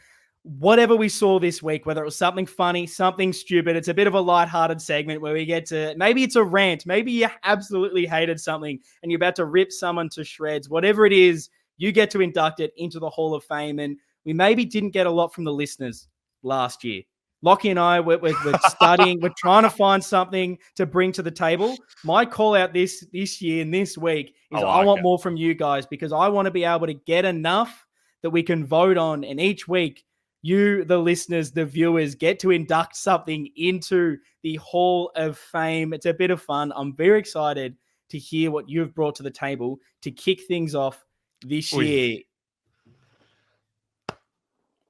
Whatever we saw this week, whether it was something funny, something stupid, it's a bit of a lighthearted segment where we get to, maybe it's a rant, maybe you absolutely hated something and you're about to rip someone to shreds. Whatever it is, you get to induct it into the Hall of Fame. And we maybe didn't get a lot from the listeners last year. Lockie and I, we're studying, we're trying to find something to bring to the table. My call out this year and this week is I want more from you guys because I want to be able to get enough that we can vote on. And each week, you, the listeners, the viewers, get to induct something into the Hall of Fame. It's a bit of fun. I'm very excited to hear what you've brought to the table to kick things off this year.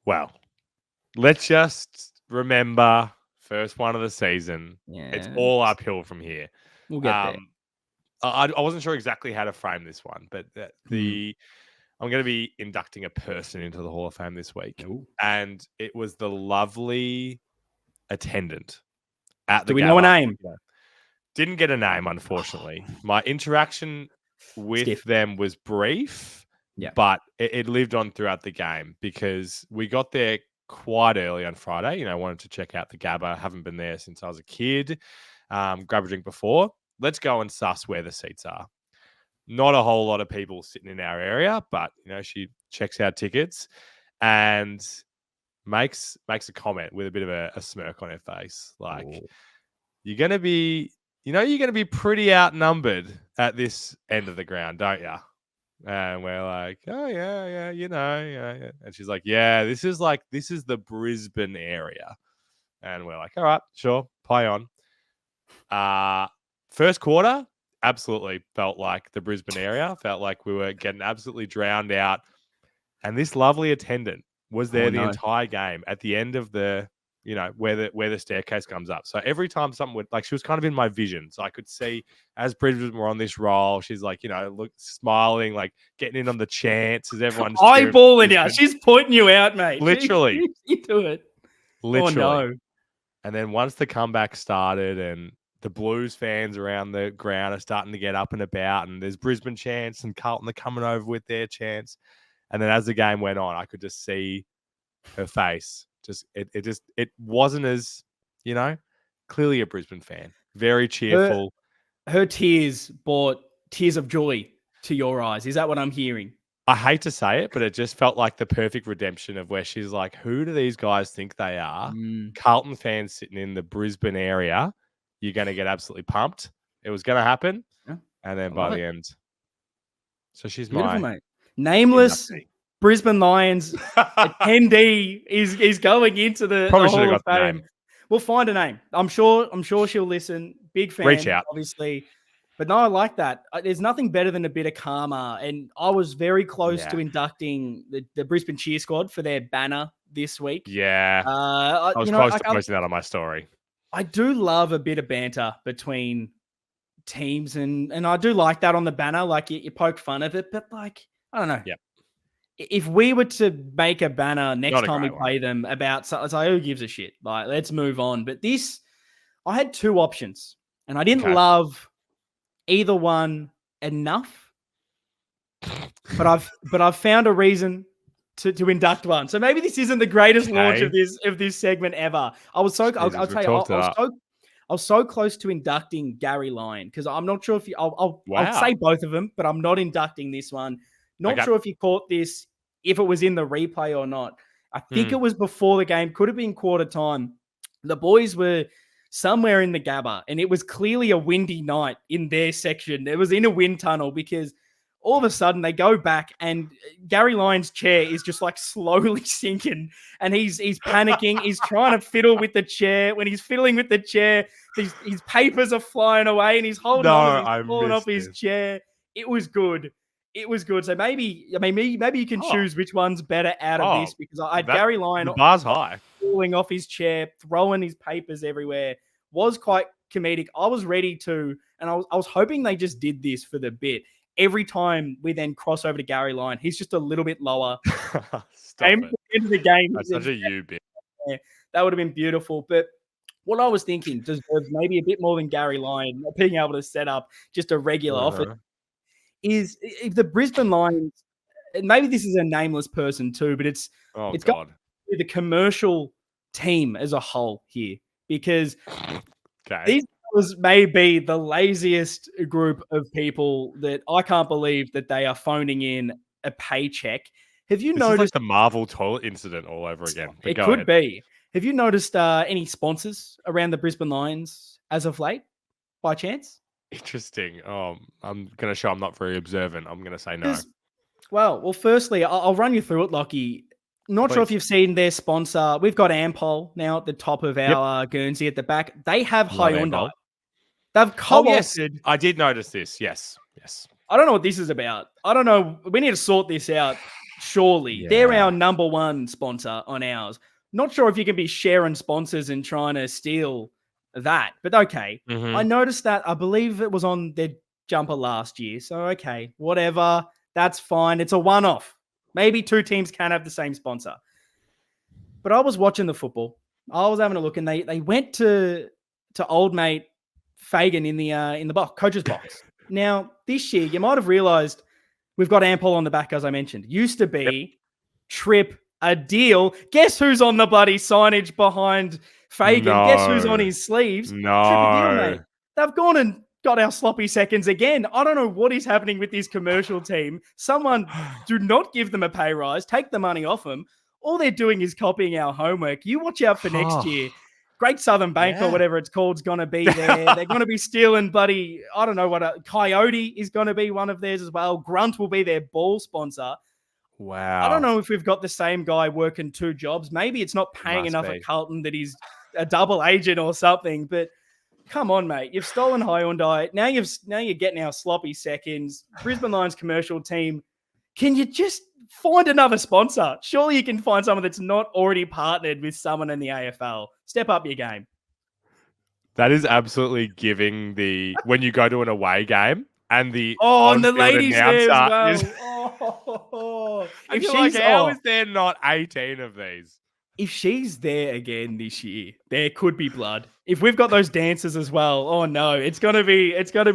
Well, let's just remember, first one of the season. Yeah. It's all uphill from here. We'll get there. I wasn't sure exactly how to frame this one, but I'm going to be inducting a person into the Hall of Fame this week. Ooh. And it was the lovely attendant at the Do we know a name? Didn't get a name, unfortunately. My interaction with them was brief, but it lived on throughout the game because we got there quite early on Friday. Wanted to check out the Gabba. Haven't been there since I was a kid. Grab a drink before. Let's go and suss where the seats are. Not a whole lot of people sitting in our area, but she checks our tickets and makes a comment with a bit of a smirk on her face, like, you're gonna be pretty outnumbered at this end of the ground, don't you? And we're like, oh yeah, yeah. And she's like, yeah, this is the Brisbane area, and we're like, all right, sure, play on. First quarter. Absolutely felt like the Brisbane area. Felt like we were getting absolutely drowned out. And this lovely attendant was there the entire game at the end of the, where the staircase comes up. So every time something would, she was kind of in my vision. So I could see as Brisbane were on this roll, she's like, look, smiling, like getting in on the chants as everyone's eyeballing you. She's pointing you out, mate. Literally. You do it. Literally. Oh, no. And then once the comeback started and the Blues fans around the ground are starting to get up and about, and there's Brisbane chants and Carlton are coming over with their chants. And then as the game went on, I could just see her face. It wasn't as, clearly a Brisbane fan. Very Her cheerful. her tears brought tears of joy to your eyes. Is that what I'm hearing? I hate to say it, but it just felt like the perfect redemption of where she's like, who do these guys think they are? Carlton fans sitting in the Brisbane area. You're going to get absolutely pumped. It was going to happen. Yeah, And then I by love the it. end. So she's Beautiful, my mate. Nameless inductee. Brisbane Lions attendee is going into the Probably should Hall have of got the Fame. name. We'll find a name. I'm sure she'll listen. Big fan, Reach out. obviously. But no, I like that. There's nothing better than a bit of karma. And I was very close to inducting the Brisbane cheer squad for their banner this week. Yeah. I was close to posting that on my story. I do love a bit of banter between teams, and I do like that on the banner. Like you poke fun of it, but like, I don't know. Yep. If we were to make a banner next time we play one. them about something, it's like, who gives a shit? Like, let's move on. But this, I had two options, and I didn't love either one enough. But I've found a reason to induct one. So maybe this isn't the greatest launch of this segment ever. I was so I'll tell you, I was so close to inducting Gary Lyon because I'm not sure if you. I'll say both of them, but I'm not inducting this one. Not sure if you caught this, if it was in the replay or not. I think it was before the game. Could have been quarter time. The boys were somewhere in the Gabba, and it was clearly a windy night in their section. It was in a wind tunnel because all of a sudden they go back and Gary Lyon's chair is just like slowly sinking, and he's panicking. He's trying to fiddle with the chair. When he's fiddling with the chair, his papers are flying away and he's holding on and he's falling off his chair. It was good. It was good. So maybe you can choose which one's better out of this, because I had Gary Lyon, the bar's high, falling off his chair, throwing his papers everywhere. Was quite comedic. I was ready to, and I was hoping they just did this for the bit. Every time we then cross over to Gary Lyon, he's just a little bit lower. End of the game. That's such a you bit. Yeah, that would have been beautiful. But what I was thinking deserves maybe a bit more than Gary Lyon being able to set up just a regular office. Is if the Brisbane Lions, and maybe this is a nameless person too, but it's got to be the commercial team as a whole here, because these may be the laziest group of people that I can't believe that they are phoning in a paycheck. Have you noticed? Is like the Marvel toilet incident all over again? It could be. Have you noticed any sponsors around the Brisbane Lions as of late, by chance? Interesting. I'm going to show I'm not very observant. I'm going to say no. Well, firstly, I'll run you through it, Lockie. Not sure if you've seen their sponsor. We've got Ampol now at the top of our Guernsey at the back. They have Hyundai. They've co-opted. Yes. I did notice this. Yes. I don't know what this is about. I don't know. We need to sort this out, surely. Yeah. They're our number one sponsor on ours. Not sure if you can be sharing sponsors and trying to steal that, but okay. Mm-hmm. I noticed that. I believe it was on their jumper last year. So, okay, whatever. That's fine. It's a one-off. Maybe two teams can have the same sponsor. But I was watching the football. I was having a look, and they went to old mate Fagan in the box, coach's box. Now, this year, you might have realized we've got Ampol on the back, as I mentioned. Used to be Trip, a deal. Guess who's on the bloody signage behind Fagan? No. Guess who's on his sleeves? No. Trip, a deal, mate. They've gone and got our sloppy seconds again. I don't know what is happening with this commercial team. Someone do not give them a pay rise. Take the money off them. All they're doing is copying our homework. You watch out for next year. Great Southern Bank or whatever it's called is going to be there. They're going to be stealing bloody, I don't know what, Coyote is going to be one of theirs as well. Grunt will be their ball sponsor. Wow. I don't know if we've got the same guy working two jobs. Maybe it's not paying enough at Carlton that he's a double agent or something, but come on, mate. You've stolen Hyundai. Now you're getting our sloppy seconds. Brisbane Lions commercial team. Can you just find another sponsor? Surely you can find someone that's not already partnered with someone in the AFL. Step up your game. That is absolutely giving when you go to an away game and the and the ladies there as well. If she's how is there not 18 of these? if she's there again this year, there could be blood. If we've got those dancers as well, oh no, it's gonna be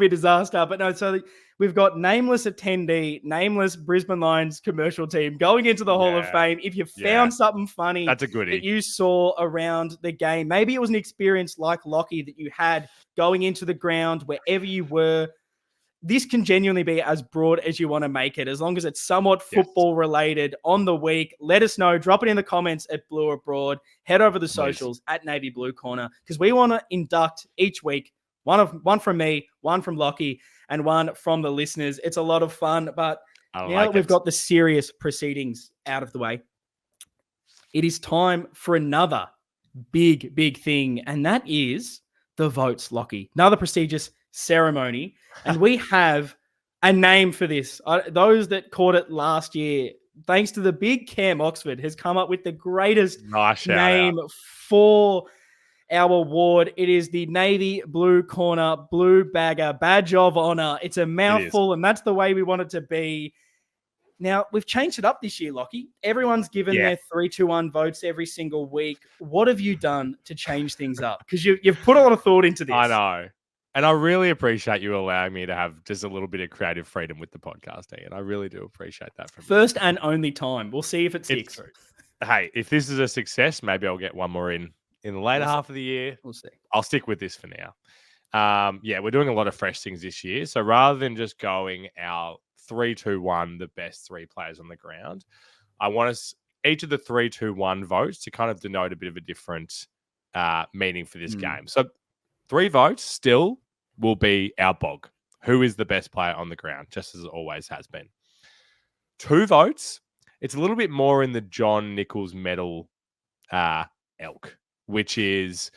disaster. But no, so we've got nameless attendee, nameless Brisbane Lions commercial team going into the Hall of Yeah. Fame. If you Yeah. found something funny That's a that goodie. you saw around the game, maybe it was an experience like Lockie that you had going into the ground wherever you were. This can genuinely be as broad as you want to make it, as long as it's somewhat football related on the week. Let us know. Drop it in the comments at Blue Abroad. Head over the socials at Navy Blue Corner, because we want to induct each week one from me, one from Lockie, and one from the listeners. It's a lot of fun, but now that we've got the serious proceedings out of the way, it is time for another big thing, and that is the votes, Lockie. Another prestigious ceremony, and we have a name for this. Those that caught it last year, thanks to the big Cam Oxford, has come up with the greatest name for our award. It is the Navy Blue Corner Blue Bagger Badge of Honor. It's a mouthful, and that's the way we want it to be. Now, we've changed it up this year, Lockie. Everyone's given their 3-2-1 votes every single week. What have you done to change things up? Because you've put a lot of thought into this. I know. And I really appreciate you allowing me to have just a little bit of creative freedom with the podcast, Ian. I really do appreciate that from First and only time. We'll see if it sticks. Hey, if this is a success, maybe I'll get one more in the later half of the year. We'll see. I'll stick with this for now. We're doing a lot of fresh things this year. So rather than just going our 3-2-1, the best three players on the ground, I want us each of the 3-2-1 votes to kind of denote a bit of a different meaning for this game. So 3 votes still will be our bog. Who is the best player on the ground, just as it always has been. 2 votes, it's a little bit more in the John Nichols medal elk, which is,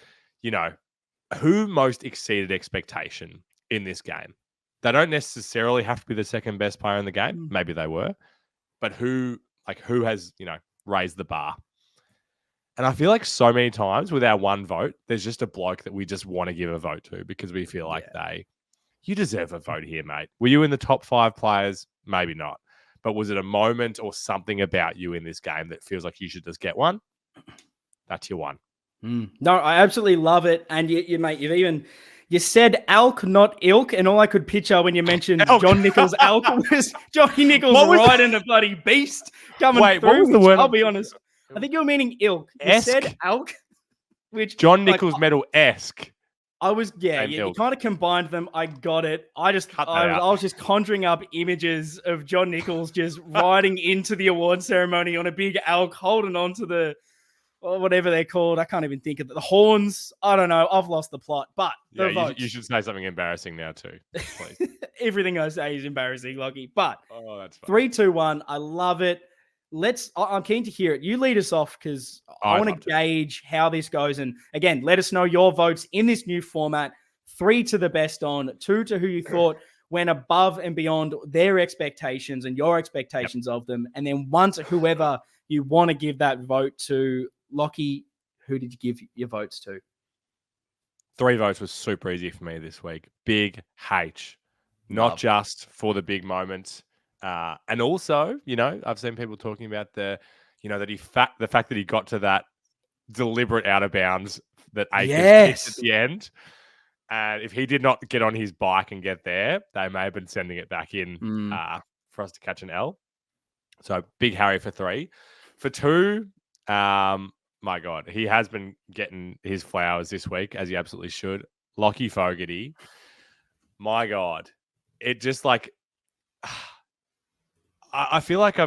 who most exceeded expectation in this game. They don't necessarily have to be the second best player in the game. Maybe they were. But who has, raised the bar? And I feel like so many times with our one vote, there's just a bloke that we just want to give a vote to because we feel like you deserve a vote here, mate. Were you in the top 5 players? Maybe not. But was it a moment or something about you in this game that feels like you should just get one? That's your one. No, I absolutely love it. And you said elk, not ilk. And all I could picture when you mentioned elk. John Nichols elk was Johnny Nichols riding a bloody beast coming through. What was the word? I'll be honest. I think you were meaning ilk. You said elk, which John Nichols medal-esque. I was, you kind of combined them. I got it. I was just conjuring up images of John Nichols just riding into the award ceremony on a big elk, holding on to the, whatever they're called. I can't even think of the horns. I don't know. I've lost the plot. But you should say something embarrassing now too, please. Everything I say is embarrassing, Lockie. But that's fine. 3, 2, 1. I love it. I'm keen to hear it. You lead us off because I want to gauge how this goes. And again, let us know your votes in this new format. 3 to the best on, 2 to who you thought went above and beyond their expectations and your expectations of them. And then 1 to whoever you want to give that vote to. Lockie, who did you give your votes to? 3 votes was super easy for me this week. Big H. Not just for the big moments. And also, I've seen people talking about the fact that he got to that deliberate out of bounds that Akers kicked at the end. And if he did not get on his bike and get there, they may have been sending it back in for us to catch an L. So big Harry for 3. For 2, my God, he has been getting his flowers this week, as he absolutely should. Lockie Fogarty. My God. It just I feel like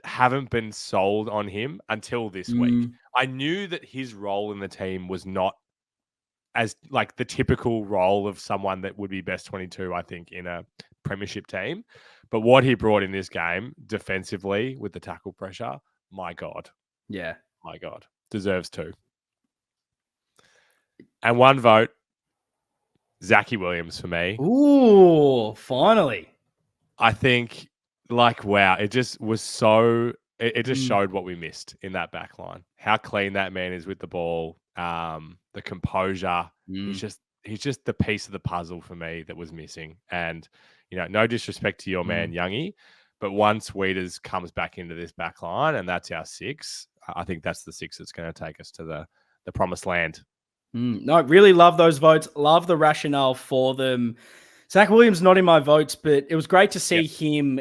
haven't been sold on him until this week. I knew that his role in the team was not as the typical role of someone that would be best 22, I think, in a premiership team. But what he brought in this game defensively with the tackle pressure, my God. Yeah. My God. Deserves 2. And 1 vote, Zachy Williams for me. Ooh, finally. I think, wow, it just was so... It just showed what we missed in that back line. How clean that man is with the ball. The composure. He's just the piece of the puzzle for me that was missing. And, no disrespect to your man, Youngie, but once Weeders comes back into this back line and that's our 6, I think that's the 6 that's going to take us to the promised land. No, really love those votes. Love the rationale for them. Zach Williams not in my votes, but it was great to see him,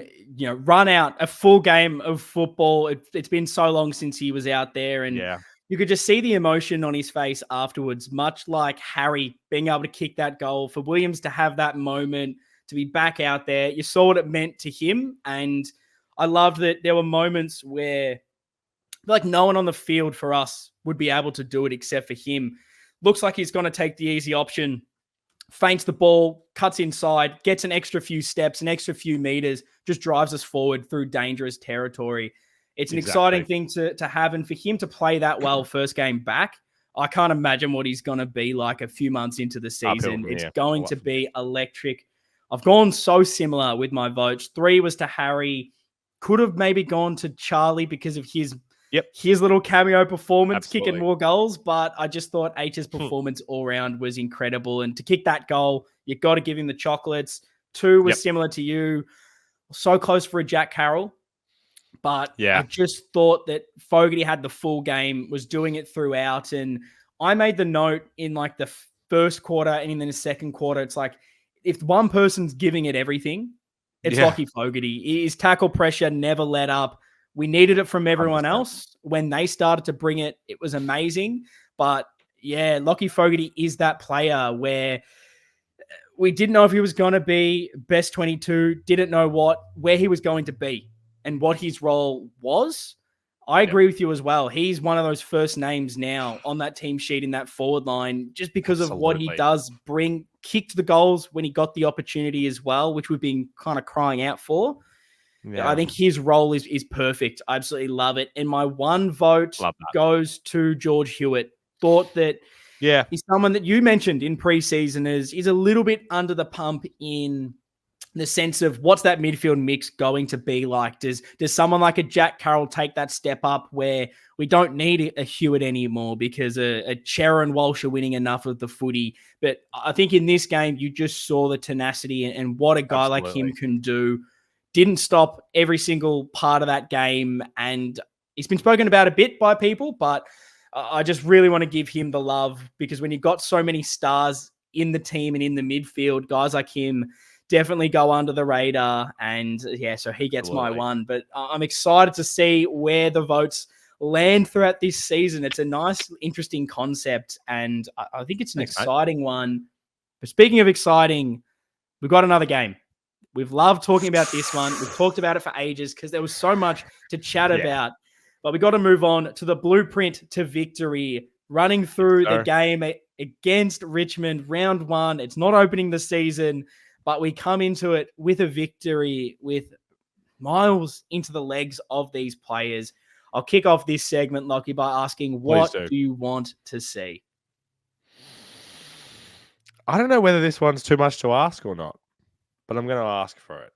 run out a full game of football. It's been so long since he was out there, and you could just see the emotion on his face afterwards, much like Harry being able to kick that goal. For Williams to have that moment, to be back out there, you saw what it meant to him, and I loved that there were moments where like no one on the field for us would be able to do it except for him. Looks like he's going to take the easy option, feints the ball, cuts inside, gets an extra few steps, an extra few meters, just drives us forward through dangerous territory. It's an exciting thing to have. And for him to play that well first game back, I can't imagine what he's going to be like a few months into the season. It's going to be electric. I've gone so similar with my votes. 3 was to Harry. Could have maybe gone to Charlie because of his little cameo performance, kicking more goals. But I just thought H's performance all round was incredible. And to kick that goal, you've got to give him the chocolates. 2 was similar to you. So close for a Jack Carroll. But I just thought that Fogarty had the full game, was doing it throughout. And I made the note in like the first quarter and in the second quarter, it's like, if one person's giving it everything, it's Lockie Fogarty. His tackle pressure never let up. We needed it from everyone else. When they started to bring it, it was amazing. But yeah, Lockie Fogarty is that player where we didn't know if he was going to be best 22, didn't know where he was going to be and what his role was. I agree with you as well. He's one of those first names now on that team sheet in that forward line, just because of what he does bring, kicked the goals when he got the opportunity as well, which we've been kind of crying out for. Yeah. I think his role is perfect. I absolutely love it. And my one vote goes to George Hewitt. Thought that he's someone that you mentioned in preseason is a little bit under the pump in the sense of what's that midfield mix going to be like? Does someone like a Jack Carroll take that step up where we don't need a Hewitt anymore because a Chera and Walsh are winning enough of the footy? But I think in this game, you just saw the tenacity and what a guy like him can do. Didn't stop every single part of that game. And he's been spoken about a bit by people, but I just really want to give him the love because when you've got so many stars in the team and in the midfield, guys like him definitely go under the radar. And so he gets my one. But I'm excited to see where the votes land throughout this season. It's a nice, interesting concept. And I think it's an exciting one. But speaking of exciting, we've got another game. We've loved talking about this one. We've talked about it for ages because there was so much to chat about. But we got to move on to the blueprint to victory. Running through the game against Richmond, round 1. It's not opening the season, but we come into it with a victory with miles into the legs of these players. I'll kick off this segment, Lockie, by asking, what do you want to see? I don't know whether this one's too much to ask or not, but I'm going to ask for it.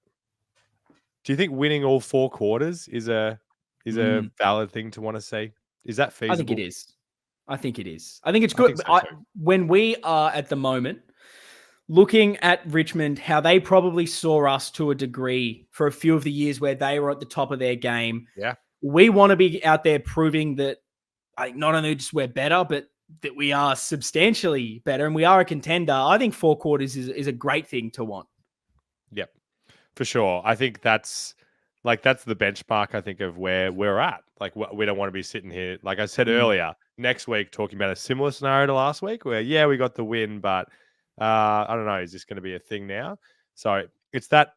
Do you think winning all 4 quarters is a valid thing to want to see? Is that feasible? I think it is. I think it's good. When we are at the moment looking at Richmond, how they probably saw us to a degree for a few of the years where they were at the top of their game. Yeah. We want to be out there proving that not only just we're better, but that we are substantially better and we are a contender. I think 4 quarters is a great thing to want. Yep, for sure. I think that's the benchmark, I think, of where we're at. Like, we don't want to be sitting here, like I said earlier, next week talking about a similar scenario to last week where, we got the win, but I don't know, is this going to be a thing now? So it's that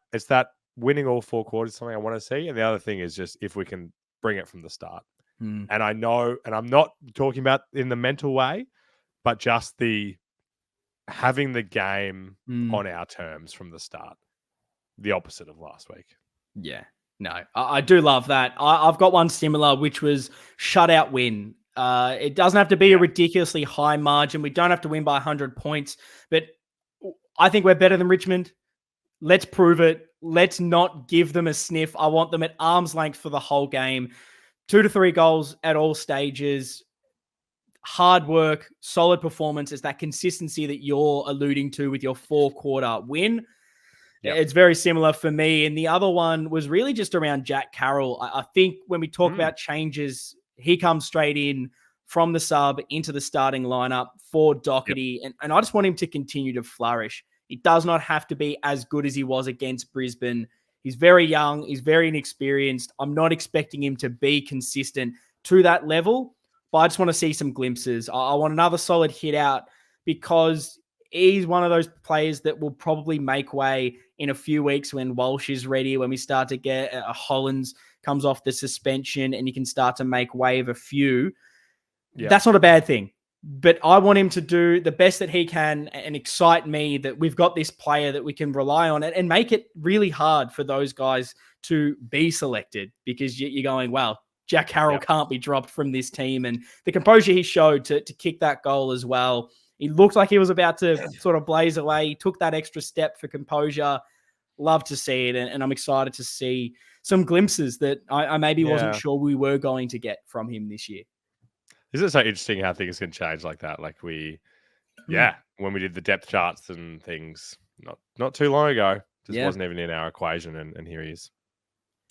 winning all 4 quarters is something I want to see. And the other thing is just if we can bring it from the start. And I know, and I'm not talking about in the mental way, but just having the game on our terms from the start. The opposite of last week. Yeah, no, I do love that. I've got one similar, which was shutout win. It doesn't have to be a ridiculously high margin. We don't have to win by 100 points, but I think we're better than Richmond. Let's prove it. Let's not give them a sniff. I want them at arm's length for the whole game. 2 to 3 goals at all stages. Hard work, solid performance. It's that consistency that you're alluding to with your 4-quarter win. Yep. It's very similar for me. And the other one was really just around Jack Carroll. I think when we talk about changes he comes straight in from the sub into the starting lineup for Doherty. And I just want him to continue to flourish. He does not have to be as good as he was against Brisbane. He's very young. He's very inexperienced. I'm not expecting him to be consistent to that level, but I just want to see some glimpses. I want another solid hit out because he's one of those players that will probably make way in a few weeks when Walsh is ready, when we start to get Hollands comes off the suspension and you can start to make way of a few. Yep. That's not a bad thing. But I want him to do the best that he can and excite me that we've got this player that we can rely on and make it really hard for those guys to be selected because you're going, wow, Jack Carroll can't be dropped from this team. And the composure he showed to kick that goal as well. He looked like he was about to sort of blaze away. He took that extra step for composure. Love to see it. And I'm excited to see some glimpses that I maybe wasn't sure we were going to get from him this year. Isn't it so interesting how things can change like that? Like when we did the depth charts and things not too long ago, just wasn't even in our equation, and here he is.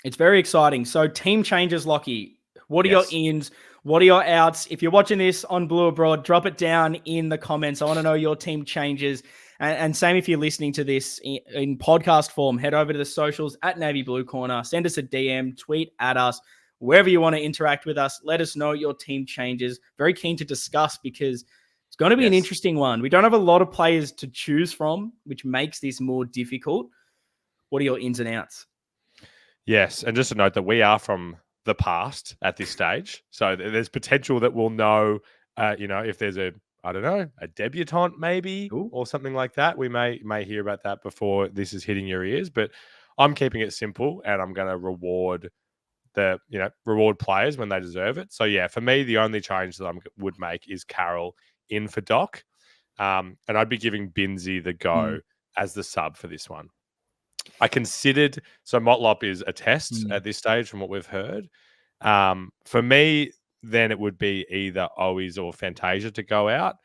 It's very exciting. So team changes, Lockie. What are your ins? What are your outs? If you're watching this on Blue Abroad, drop it down in the comments. I want to know your team changes. And same if you're listening to this in podcast form, head over to the socials at Navy Blue Corner. Send us a DM, tweet at us. Wherever you want to interact with us, let us know your team changes. Very keen to discuss because it's going to be an interesting one. We don't have a lot of players to choose from, which makes this more difficult. What are your ins and outs? Yes, and just a note that we are from the past at this stage. So there's potential that we'll know, if there's a debutante maybe or something like that. We may hear about that before this is hitting your ears. But I'm keeping it simple and I'm going to reward players when they deserve it. So for me, the only change that I would make is Carroll in for Doc. And I'd be giving Binzi the go as the sub for this one. I considered, so Motlop is a test at this stage from what we've heard. For me, then it would be either Owies or Fantasia to go out.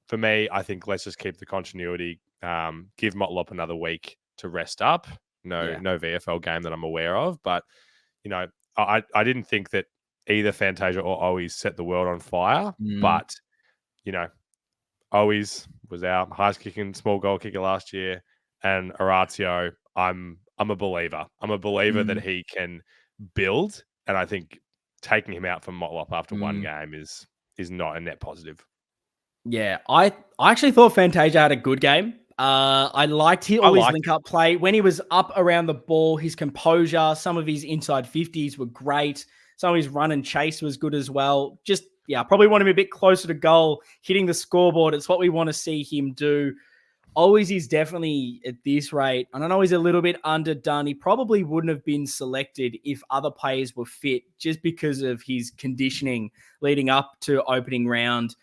For me, I think let's just keep the continuity, give Motlop another week to rest up. No VFL game that I'm aware of, but I didn't think that either Fantasia or Owies set the world on fire, but, Owies was our highest kicking small goal kicker last year, and Orazio, I'm a believer. I'm a believer that he can build, and I think taking him out from Motlop after one game is not a net positive. Yeah, I actually thought Fantasia had a good game. I liked his link-up play. When he was up around the ball, his composure, some of his inside 50s were great. Some of his run and chase was good as well. Just, I probably want him a bit closer to goal, hitting the scoreboard. It's what we want to see him do. Always is definitely at this rate. And I know he's a little bit underdone. He probably wouldn't have been selected if other players were fit just because of his conditioning leading up to opening round.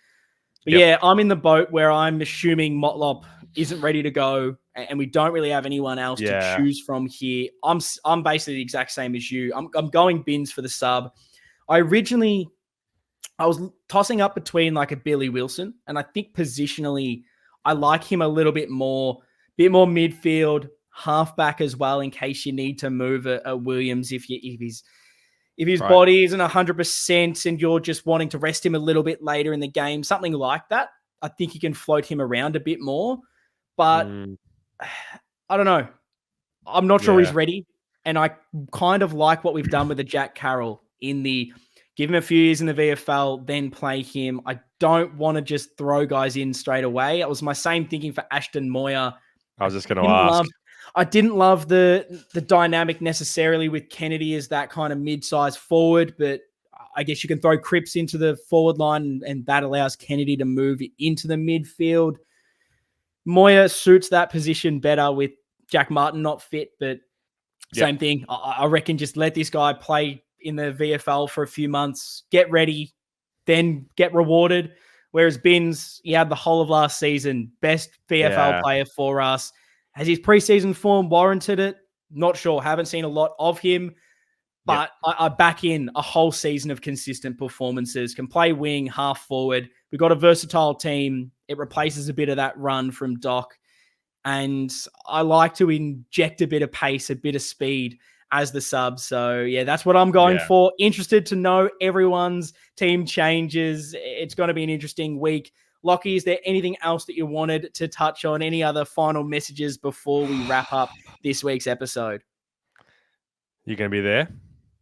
But I'm in the boat where I'm assuming Motlop isn't ready to go and we don't really have anyone else to choose from here. I'm basically the exact same as you. I'm going Bins for the sub. I was tossing up between like a Billy Wilson, and I think positionally I like him a little bit more midfield, halfback as well, in case you need to move a Williams if his body isn't 100% and you're just wanting to rest him a little bit later in the game, something like that. I think you can float him around a bit more, but I don't know. I'm not sure he's ready, and I kind of like what we've done with the Jack Carroll give him a few years in the VFL, then play him. I don't want to just throw guys in straight away. It was my same thinking for Ashton Moyer. I was just going to ask. I didn't love the dynamic necessarily with Kennedy as that kind of mid-sized forward, but I guess you can throw Cripps into the forward line and that allows Kennedy to move into the midfield. Moyer suits that position better with Jack Martin not fit, but same thing. I reckon just let this guy play in the VFL for a few months, get ready, then get rewarded. Whereas Bins, he had the whole of last season, best VFL player for us. Has his preseason form warranted it? Not sure. Haven't seen a lot of him, but I back in a whole season of consistent performances. Can play wing, half forward. We've got a versatile team. It replaces a bit of that run from Doc. And I like to inject a bit of pace, a bit of speed as the sub. So yeah, that's what I'm going Yeah. for. Interested to know everyone's team changes. It's going to be an interesting week. Lockie, is there anything else that you wanted to touch on? Any other final messages before we wrap up this week's episode? You going to be there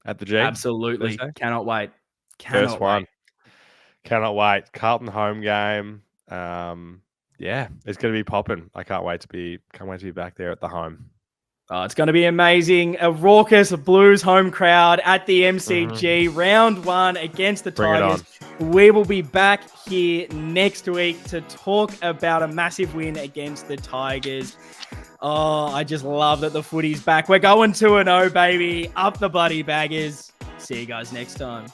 at the G? Absolutely. Thursday? Cannot wait. First Cannot one. wait. Cannot wait. Carlton home game. Yeah, it's going to be popping. I can't wait to be back there at the home. Oh, it's going to be amazing. A raucous Blues home crowd at the MCG. Round 1 against the Tigers. We will be back here next week to talk about a massive win against the Tigers. Oh, I just love that the footy's back. We're going 2-0, baby. Up the bloody baggers. See you guys next time.